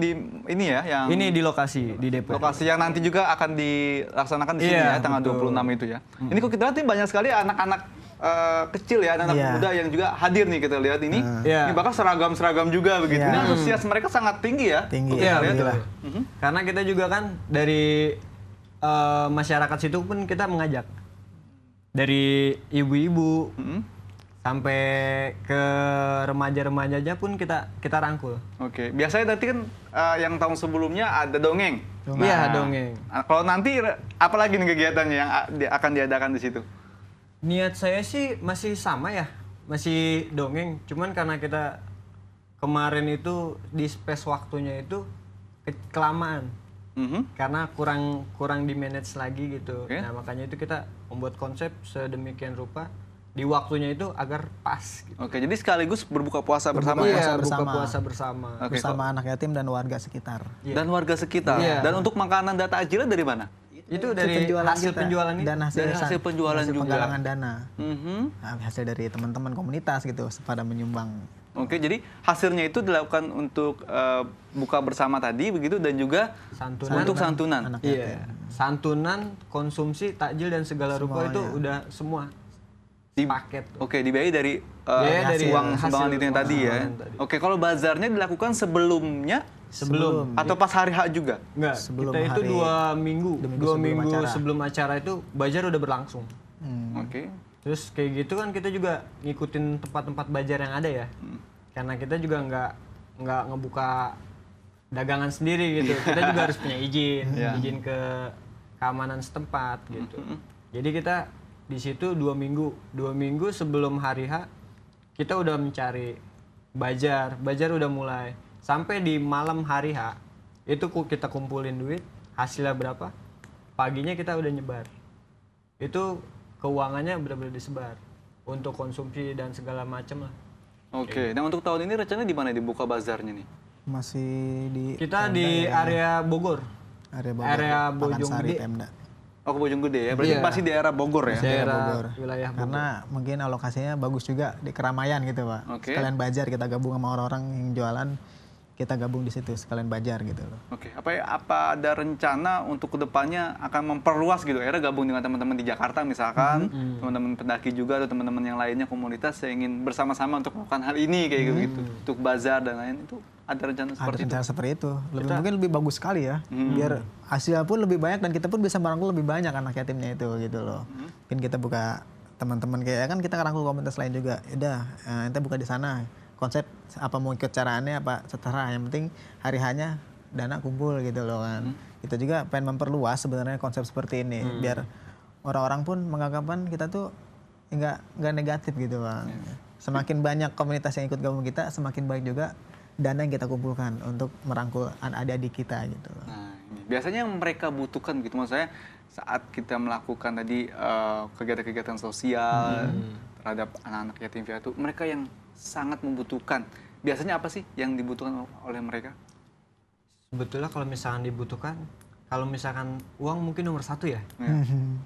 ya yang ini di lokasi di Depok. Lokasi yang nanti juga akan dilaksanakan di sini ya tanggal 26 itu ya. Ini kok kita lihat nih banyak sekali anak-anak kecil ya, anak-anak muda yang juga hadir nih kita lihat ini. Ini bahkan seragam juga begitu. Ini antusias mereka sangat tinggi ya. Tinggi. Iya, betul. Karena kita juga kan dari masyarakat situ pun kita mengajak. Dari ibu-ibu sampai ke remaja-remajanya pun kita rangkul. Oke, biasanya nanti kan yang tahun sebelumnya ada dongeng. Iya, dongeng. Kalau nanti apa lagi nih kegiatannya yang akan diadakan di situ? Niat saya sih masih sama ya, masih dongeng. Cuman karena kita kemarin itu di space waktunya itu kelamaan. karena kurang di manage lagi gitu. Oke. Nah makanya itu kita membuat konsep sedemikian rupa di waktunya itu agar pas gitu. Oke, jadi sekaligus berbuka puasa bersama ya? Iya, buka bersama. puasa bersama. Oke, bersama anak yatim dan warga sekitar. Dan warga sekitar. Iya. Dan untuk makanan dan takjilnya dari mana? Itu dari hasil penjualan itu. dan hasil, Dari hasil penjualan juga. penggalangan dana. Mhm. Nah, hasil dari teman-teman komunitas gitu pada menyumbang. Oke, jadi hasilnya itu dilakukan untuk buka bersama tadi begitu dan juga Santunan. untuk santunan. Anak yatim. Iya. Santunan, konsumsi, takjil dan segala rupa itu udah semua paket. Oke, dibayar dari Biaya dari uang hasil sumbangan itu yang tadi ya. sumbangan tadi. Oke, kalau bazarnya dilakukan sebelumnya Sebelum. atau pas hari H juga? Enggak, Sebelum kita itu hari- 2 minggu acara. sebelum acara itu bazar udah berlangsung. Oke. Terus kayak gitu kan kita juga ngikutin tempat-tempat bazar yang ada ya. Karena kita juga nggak ngebuka dagangan sendiri gitu. Kita juga harus punya izin, izin ke keamanan setempat gitu. Jadi kita di situ 2 minggu sebelum hari H kita udah mencari bazar udah mulai. Sampai di malam hari H itu kita kumpulin duit, hasilnya berapa? Paginya kita udah nyebar. Itu keuangannya benar-benar disebar untuk konsumsi dan segala macam lah. Oke, nah untuk tahun ini rencananya di mana dibuka bazarnya nih? Masih di Kita di area Bogor. area Bogor, Bojonggede. Pemda. Oh, ke Bojonggede ya. Berarti Iya. masih di daerah Bogor ya? Daerah Bogor. wilayah Bogor. Karena mungkin alokasinya bagus juga di keramaian gitu Pak. Oke. Sekalian bazar kita gabung sama orang-orang yang jualan, kita gabung di situ sekalian bazar gitu loh. Oke, apa ada rencana untuk kedepannya akan memperluas gitu? Akhirnya gabung dengan teman-teman di Jakarta misalkan, teman-teman pendaki juga atau teman-teman yang lainnya komunitas yang ingin bersama-sama untuk melakukan hal ini kayak gitu, untuk bazar dan lain itu ada rencana Ada seperti itu? rencana seperti itu. Mungkin lebih bagus sekali ya. Biar hasilnya pun lebih banyak dan kita pun bisa merangkul lebih banyak anak yatimnya itu gitu loh. Mungkin kita buka teman-teman kayak kan kita ngerangkul komunitas lain juga. Udah, ente buka di sana. Konsep apa mau ikut caraannya apa setara. Yang penting hari hanya dana kumpul gitu loh kan. Kita juga pengen memperluas sebenarnya konsep seperti ini biar orang-orang pun menganggapkan kita tuh nggak negatif gitu Bang. Semakin banyak komunitas yang ikut gabung kita, semakin baik juga dana yang kita kumpulkan untuk merangkul adik-adik kita gitu loh. Nah, ini. Biasanya yang mereka butuhkan gitu, maksud saya saat kita melakukan tadi kegiatan-kegiatan sosial terhadap anak-anak yatim piatu, mereka yang sangat membutuhkan. Biasanya apa sih yang dibutuhkan oleh mereka? Sebetulnya kalau misalkan dibutuhkan, kalau misalkan uang mungkin nomor 1 ya.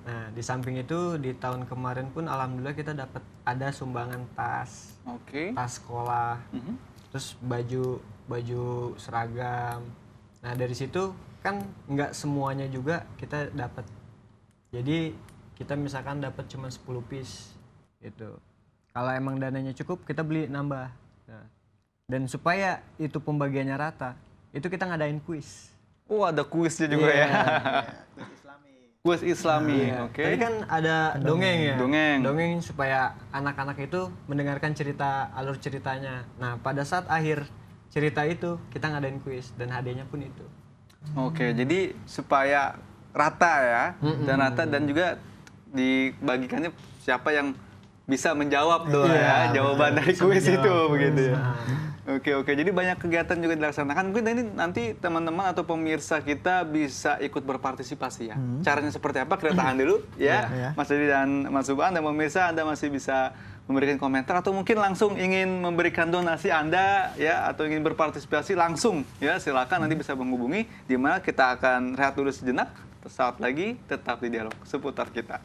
Nah di samping itu di tahun kemarin pun alhamdulillah kita dapat ada sumbangan tas, Oke. tas sekolah, terus baju seragam. Nah dari situ kan nggak semuanya juga kita dapat. Jadi kita misalkan dapat cuma 10 piece gitu. Kalau emang dananya cukup kita beli nambah. Nah, dan supaya itu pembagiannya rata, itu kita ngadain kuis. Oh, ada kuisnya juga ya. Kuis Islami. Oke. Tadi kan ada dongeng ya. Dongeng. Supaya anak-anak itu mendengarkan alur ceritanya. Nah, pada saat akhir cerita itu kita ngadain kuis dan hadiahnya pun itu. Oke, jadi supaya rata ya, dan juga dibagikannya siapa yang bisa menjawab tuh ya jawaban dari kuis itu begitu ya. Oke, jadi banyak kegiatan juga dilaksanakan. Mungkin ini nanti teman-teman atau pemirsa kita bisa ikut berpartisipasi ya. Caranya seperti apa? Kita tahan dulu ya. Mas Dedi dan Mas Subhan dan pemirsa, Anda masih bisa memberikan komentar atau mungkin langsung ingin memberikan donasi Anda ya atau ingin berpartisipasi langsung ya, silakan nanti bisa menghubungi, di mana kita akan rehat dulu sejenak. Saat lagi tetap di Dialog Seputar Kita.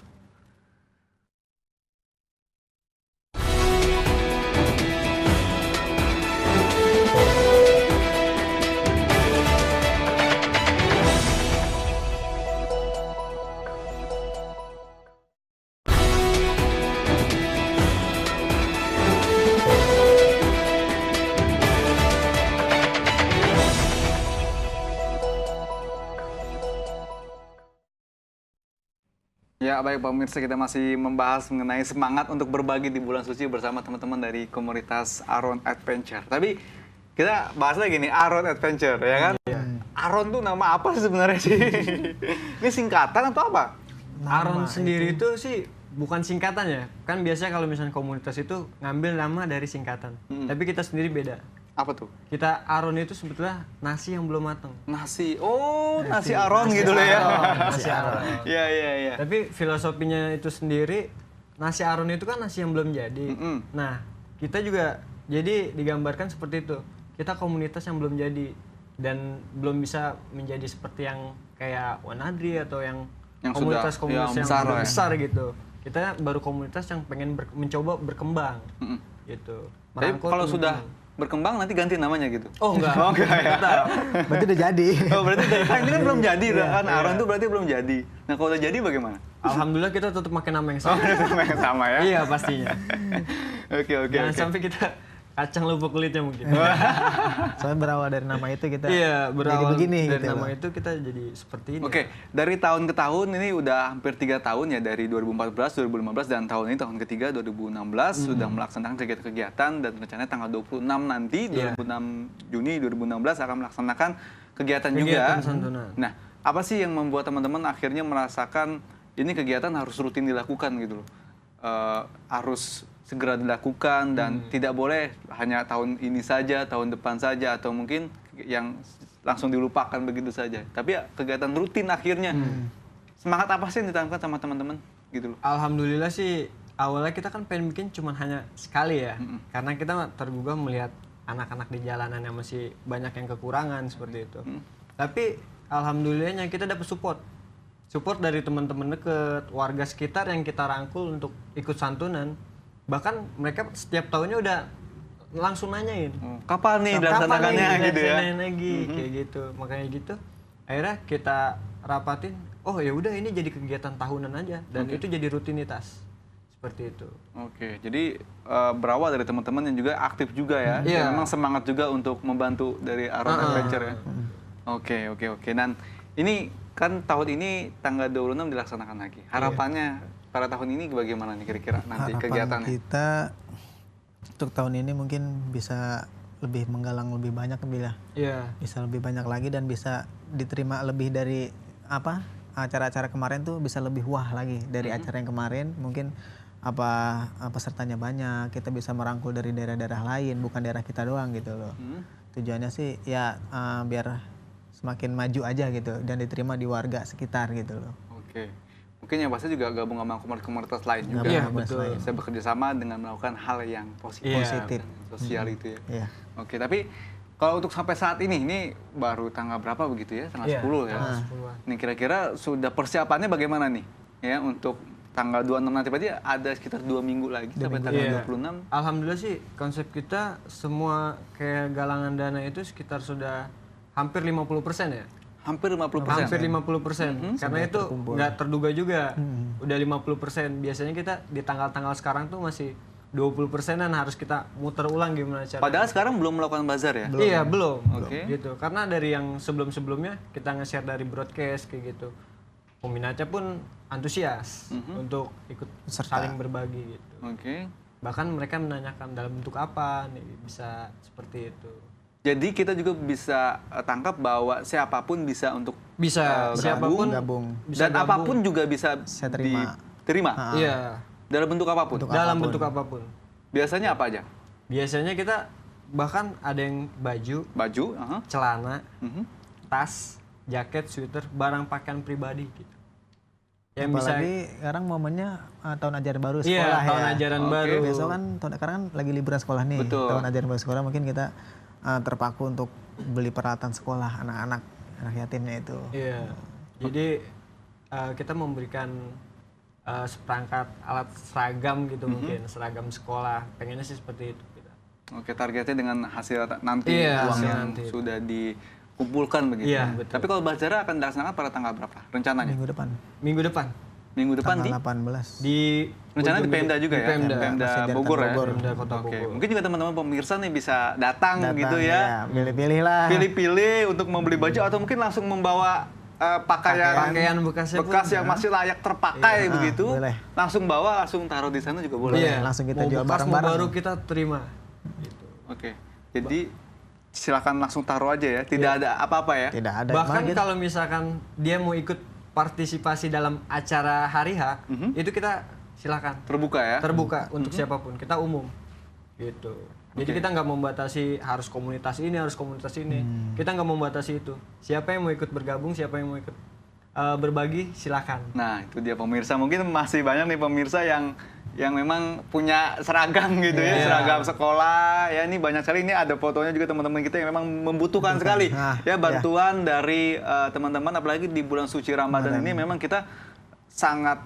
Ya, baik pemirsa, kita masih membahas mengenai semangat untuk berbagi di bulan suci bersama teman-teman dari komunitas Aron Adventure. Tapi kita bahas lagi nih, Aron Adventure, ya kan? Aron tuh nama apa sebenarnya sih? Ini singkatan atau apa? Aron sendiri itu sih bukan singkatan ya. Kan biasanya kalau misalnya komunitas itu ngambil nama dari singkatan. Tapi kita sendiri beda. Apa tuh? Kita aron itu sebetulnya nasi yang belum matang. Nasi. Oh, nasi aron gitu loh ya. Nasi aron. Iya, iya, iya. Tapi filosofinya itu sendiri, nasi aron itu kan nasi yang belum jadi. Nah, kita juga jadi digambarkan seperti itu. Kita komunitas yang belum jadi dan belum bisa menjadi seperti yang kayak Wanadri atau yang komunitas-komunitas yang besar gitu. Kita baru komunitas yang pengen mencoba berkembang gitu. Tapi kalau sudah berkembang nanti ganti namanya gitu? Oh enggak. Oh enggak ya? Berarti udah jadi. Oh berarti ini kan belum jadi kan? Aron tuh berarti belum jadi. Nah kalau udah jadi bagaimana? Alhamdulillah kita tetap pakai nama yang sama. Nama yang sama ya? Iya pastinya. Oke. Jangan sampai kita kacang lupa kulitnya mungkin. Soalnya berawal dari nama itu kita berawal jadi begini dari gitu. nama itu kita jadi seperti ini. Oke, dari tahun ke tahun ini udah hampir 3 tahun ya, dari 2014, 2015 dan tahun ini tahun ketiga 2016 sudah melaksanakan kegiatan-kegiatan dan rencananya tanggal 26 nanti 26 Juni 2016 akan melaksanakan kegiatan juga. Santunan. Nah, apa sih yang membuat teman-teman akhirnya merasakan ini kegiatan harus rutin dilakukan gitu loh? Harus segera dilakukan dan tidak boleh hanya tahun ini saja, tahun depan saja, atau mungkin yang langsung dilupakan begitu saja. Tapi ya, kegiatan rutin akhirnya. Semangat apa sih yang ditanamkan sama teman-teman gitu loh? Alhamdulillah sih awalnya kita kan pengen bikin cuman hanya sekali ya. Karena kita tergugah melihat anak-anak di jalanan yang masih banyak yang kekurangan seperti itu. Tapi alhamdulillahnya kita dapat support dari teman-teman deket, warga sekitar yang kita rangkul untuk ikut santunan. Bahkan mereka setiap tahunnya udah langsung nanyain. Kapan nih dilaksanakannya gitu ya? Lagi kayak gitu. Makanya gitu. Akhirnya kita rapatin, oh ya udah ini jadi kegiatan tahunan aja dan itu jadi rutinitas. Seperti itu. Oke, jadi berawal dari teman-teman yang juga aktif juga ya. Iya. Memang semangat juga untuk membantu dari Aron Adventure ya. Oke. Dan ini kan tahun ini tanggal 26 dilaksanakan lagi. Harapannya pada tahun ini bagaimana nih kira-kira nanti kegiatannya? Kita untuk tahun ini mungkin bisa lebih menggalang lebih banyak bila bisa lebih banyak lagi dan bisa diterima lebih dari acara-acara kemarin tuh bisa lebih wah lagi dari acara yang kemarin. Mungkin pesertanya banyak, kita bisa merangkul dari daerah-daerah lain, bukan daerah kita doang gitu loh. Tujuannya sih ya biar semakin maju aja gitu dan diterima di warga sekitar gitu loh. Oke. Mungkin yang pasti juga gabung sama komunitas lain juga. Iya, betul. Saya bekerja sama dengan melakukan hal yang positif, sosial itu ya. Iya. Oke, tapi kalau untuk sampai saat ini baru tanggal berapa begitu ya? Tanggal 10 ya. Nih kira-kira sudah persiapannya bagaimana nih? Ya, untuk tanggal 26 nanti berarti ada sekitar 2 minggu lagi sampai tanggal 26. Alhamdulillah sih konsep kita semua kayak galangan dana itu sekitar sudah hampir 50% ya. Hampir 50%. Hampir 50%. Karena itu nggak terduga juga. Udah 50%. Biasanya kita di tanggal-tanggal sekarang tuh masih 20%-an harus kita muter ulang gimana cara. Padahal sekarang belum melakukan bazar ya? Iya, belum. Oke. Gitu. Karena dari yang sebelum-sebelumnya kita nge-share dari broadcast kayak gitu. Peminatnya pun antusias untuk ikut saling berbagi gitu. Oke. Bahkan mereka menanyakan dalam bentuk apa nih bisa seperti itu. Jadi kita juga bisa tangkap bahwa siapapun bisa untuk siapapun gabung. Dan apapun juga bisa diterima. Iya. Dalam bentuk apapun. Dalam bentuk apapun. Biasanya apa aja? Biasanya kita bahkan ada yang baju, celana, tas, jaket, sweater, barang pakaian pribadi gitu. Yang Apalagi sekarang momennya tahun ajaran baru sekolah ya. Tahun ajaran baru. Besok kan sekarang kan lagi liburan sekolah nih. Betul. Tahun ajaran baru sekolah mungkin kita terpaku untuk beli peralatan sekolah anak yatimnya itu. Iya. Jadi kita memberikan seperangkat alat seragam gitu mungkin, seragam sekolah. Pengennya sih seperti itu kita. Oke, targetnya dengan hasil nanti uang yang sudah dikumpulkan begitu. Iya, betul. Tapi kalau bazar akan dilaksanakan pada tanggal berapa rencananya? Minggu depan. Minggu depan tanggal 18. Rencananya di Pemda juga ya? Pemda Bogor ya? Pemda Kota Oke. Bogor. Mungkin juga teman-teman pemirsa nih bisa datang gitu ya. Pilih-pilih lah. Pilih-pilih untuk membeli baju atau mungkin langsung membawa pakaian bekas yang masih layak terpakai begitu. Boleh. Langsung bawa, langsung taruh di sana juga boleh. Iya, langsung kita jual bekas bareng-bareng. baru kita terima. Gitu. Oke. Jadi silakan langsung taruh aja ya. Tidak ada apa-apa ya. Tidak ada. Bahkan kalau misalkan dia mau ikut partisipasi dalam acara hari H, itu kita silakan. Terbuka ya? Terbuka untuk siapapun. Kita umum. Gitu. Jadi kita nggak membatasi harus komunitas ini, harus komunitas ini. Kita nggak membatasi itu. Siapa yang mau ikut bergabung, siapa yang mau ikut berbagi, silakan. Nah, itu dia pemirsa. Mungkin masih banyak nih pemirsa yang memang punya seragam gitu ya, seragam sekolah. Ya, ini banyak sekali, ini ada fotonya juga teman-teman kita yang memang membutuhkan sekali ya bantuan dari teman-teman, apalagi di bulan suci Ramadan ini memang kita sangat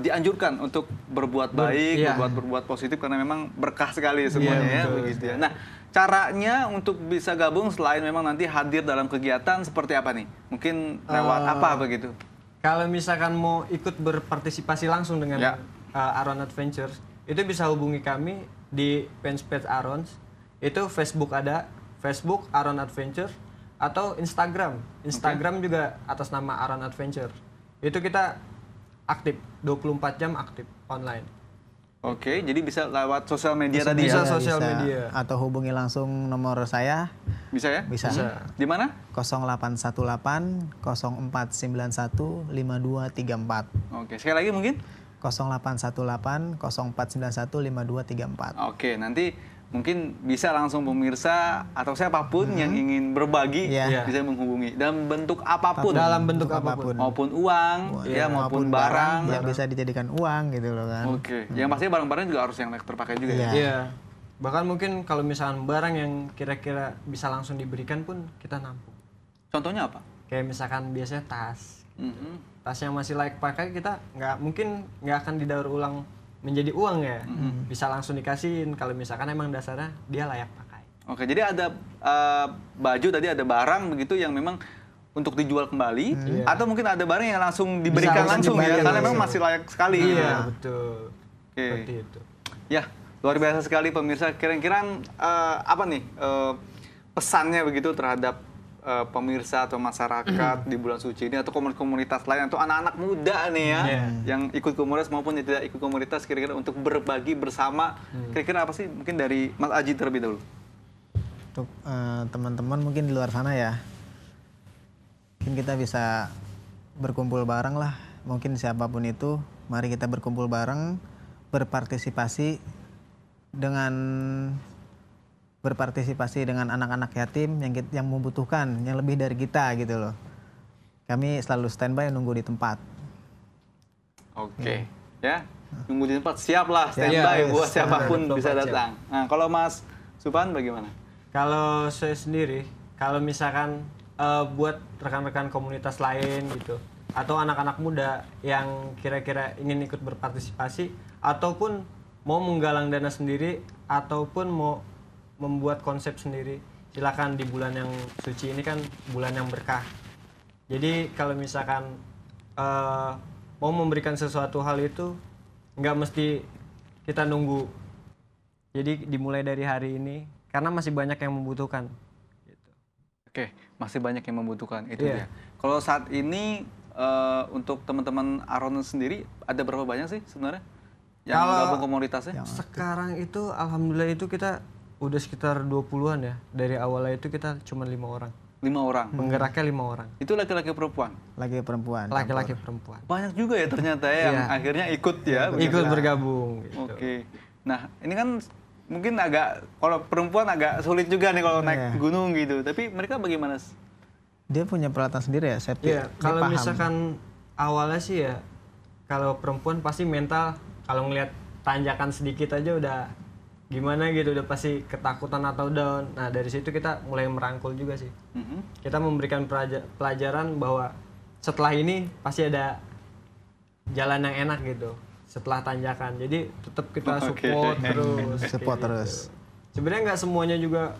dianjurkan untuk berbuat baik, berbuat positif, karena memang berkah sekali semuanya ya, begitu ya. Nah, caranya untuk bisa gabung selain memang nanti hadir dalam kegiatan seperti apa nih? Mungkin lewat apa begitu? Kalau misalkan mau ikut berpartisipasi langsung dengan Aron Adventures, itu bisa hubungi kami di fanpage Arons. Itu Facebook ada, Facebook Aron Adventure, atau Instagram juga atas nama Aron Adventure. Itu kita aktif 24 jam aktif online. Oke, jadi bisa lewat sosial media tadi bisa ya? sosial media. Atau hubungi langsung nomor saya. Bisa ya? Bisa. Di mana? 0818 0491 5234. Oke, sekali lagi mungkin? 0818 0491 5234. Oke, nanti mungkin bisa langsung pemirsa atau siapapun yang ingin berbagi bisa menghubungi dalam bentuk apapun. Dalam bentuk apapun. Maupun uang, maupun barang. Yang bisa dijadikan uang gitu loh kan. Oke, yang pasti barang-barang juga harus yang terpakai juga ya? Iya. Bahkan mungkin kalau misalkan barang yang kira-kira bisa langsung diberikan pun kita nampung. Contohnya apa? Kayak misalkan biasanya tas. Tas yang masih layak pakai kita nggak akan didaur ulang menjadi uang ya. Bisa langsung dikasihin kalau misalkan emang dasarnya dia layak pakai. Oke, jadi ada baju tadi, ada barang begitu yang memang untuk dijual kembali, atau mungkin ada barang yang langsung diberikan langsung ya, karena memang masih layak sekali. Iya, betul. Oke. Seperti itu. Ya, luar biasa sekali pemirsa. Kira-kira apa nih pesannya begitu terhadap pemirsa atau masyarakat di bulan suci ini, atau komunitas lain, atau anak-anak muda nih ya, yang ikut komunitas maupun yang tidak ikut komunitas, kira-kira untuk berbagi bersama, kira-kira apa sih? Mungkin dari Mas Aji terlebih dahulu. Untuk teman-teman mungkin di luar sana ya, mungkin kita bisa berkumpul bareng lah, mungkin siapapun itu, mari kita berkumpul bareng, berpartisipasi dengan anak-anak yatim yang membutuhkan, yang lebih dari kita gitu loh. Kami selalu standby nunggu di tempat. Oke, ya, nunggu di tempat, siap lah standby buat siapapun bisa datang. Nah, kalau Mas Supan bagaimana? Kalau saya sendiri, kalau misalkan buat rekan-rekan komunitas lain gitu, atau anak-anak muda yang kira-kira ingin ikut berpartisipasi, ataupun mau menggalang dana sendiri, ataupun mau membuat konsep sendiri, silakan. Di bulan yang suci ini kan bulan yang berkah. Jadi kalau misalkan mau memberikan sesuatu hal itu nggak mesti kita nunggu. Jadi dimulai dari hari ini karena masih banyak yang membutuhkan. Gitu. Oke, masih banyak yang membutuhkan itu dia. Kalau saat ini untuk teman-teman Aron sendiri ada berapa banyak sih sebenarnya yang gabung komunitasnya? Sekarang itu alhamdulillah itu kita udah sekitar 20-an ya. Dari awalnya itu kita cuma 5 orang. 5 orang? Penggeraknya 5 orang. Itu laki-laki perempuan? Laki-laki perempuan. Banyak juga ya ternyata ya, yang akhirnya ikut ya? Ikut bergabung. Gitu. Oke. Nah, ini kan mungkin kalau perempuan agak sulit juga nih kalau naik gunung gitu. Tapi mereka bagaimana? Dia punya peralatan sendiri ya, safety. Iya, kalau misalkan awalnya sih ya, kalau perempuan pasti mental, kalau ngelihat tanjakan sedikit aja udah gimana gitu, udah pasti ketakutan atau down. Nah dari situ kita mulai merangkul juga sih. Kita memberikan pelajaran bahwa setelah ini pasti ada jalan yang enak gitu setelah tanjakan. Jadi tetap kita support terus. Sebenarnya nggak semuanya juga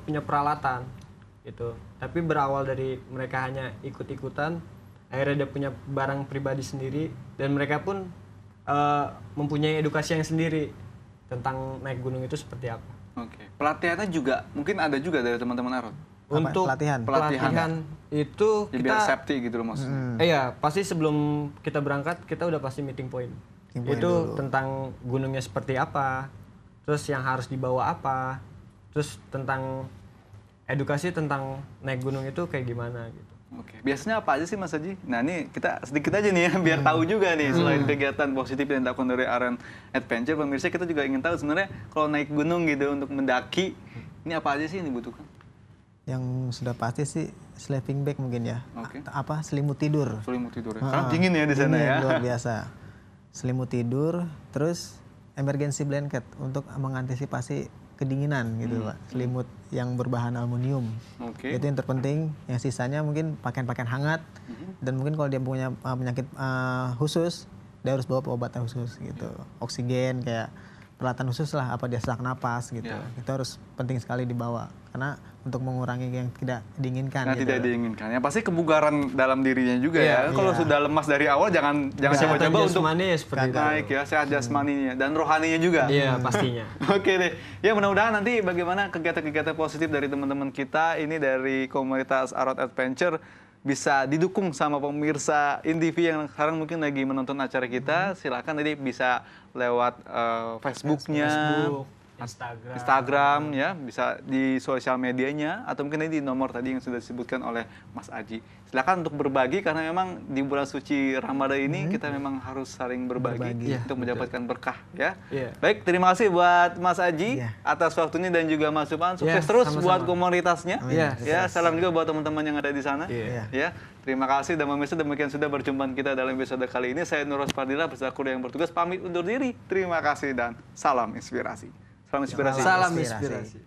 punya peralatan gitu. Tapi berawal dari mereka hanya ikut-ikutan, akhirnya dia punya barang pribadi sendiri, dan mereka pun mempunyai edukasi yang sendiri tentang naik gunung itu seperti apa. Oke. Pelatihannya juga mungkin ada juga dari teman-teman Aron. Untuk pelatihan itu ya, kita biar safety gitu loh maksudnya. Iya, pasti sebelum kita berangkat kita udah pasti meeting point. Itu dulu tentang gunungnya seperti apa, terus yang harus dibawa apa, terus tentang edukasi tentang naik gunung itu kayak gimana gitu. Oke, biasanya apa aja sih Mas Haji? Nah ini kita sedikit aja nih ya, biar tahu juga nih selain kegiatan positif yang dilakukan dari Aren Adventure, pemirsa kita juga ingin tahu sebenarnya kalau naik gunung gitu untuk mendaki, ini apa aja sih yang dibutuhkan? Yang sudah pasti sih sleeping bag mungkin ya. Oke. Apa selimut tidur. Selimut tidur ya, karena dingin ya di sana Dingin, ya. luar biasa. Selimut tidur, terus emergency blanket untuk mengantisipasi kedinginan gitu Pak. Selimut yang berbahan aluminium. Oke. Itu yang terpenting. Yang sisanya mungkin pakaian-pakaian hangat. Dan mungkin kalau dia punya penyakit khusus, dia harus bawa pengobatan khusus gitu. Oksigen kayak peralatan khusus lah, apa dia sesak napas gitu. Ya. Itu harus penting sekali dibawa karena untuk mengurangi yang tidak diinginkan. Nah, gitu. tidak diinginkan. Yang pasti kebugaran dalam dirinya juga ya. Kalau Iya. sudah lemas dari awal jangan Kesehatan coba-coba untuk jasmani ya seperti itu. naik ya, sehat jasmaninya dan rohaninya juga. Iya, pastinya. Oke deh. Ya mudah-mudahan nanti bagaimana kegiatan-kegiatan positif dari teman-teman kita ini dari komunitas Arot Adventure bisa didukung sama pemirsa InTV yang sekarang mungkin lagi menonton acara kita. Silakan tadi bisa lewat Facebooknya, Instagram ya, bisa di sosial medianya atau mungkin di nomor tadi yang sudah disebutkan oleh Mas Aji. Silakan untuk berbagi karena memang di bulan suci Ramadan ini kita memang harus saling berbagi Iya, untuk mendapatkan berkah ya. Iya. Baik, terima kasih buat Mas Aji Iya. atas waktunya dan juga Mas Supan. Sukses Iya, terus sama-sama. buat komunitasnya. Iya, Ya, salam juga buat teman-teman yang ada di sana. Iya. Ya, terima kasih dan pemirsa demikian sudah perjumpaan kita dalam episode kali ini. Saya Nur Fadila beserta kru yang bertugas pamit undur diri. Terima kasih dan salam inspirasi. Salam inspirasi. Salam Inspirasi. inspirasi.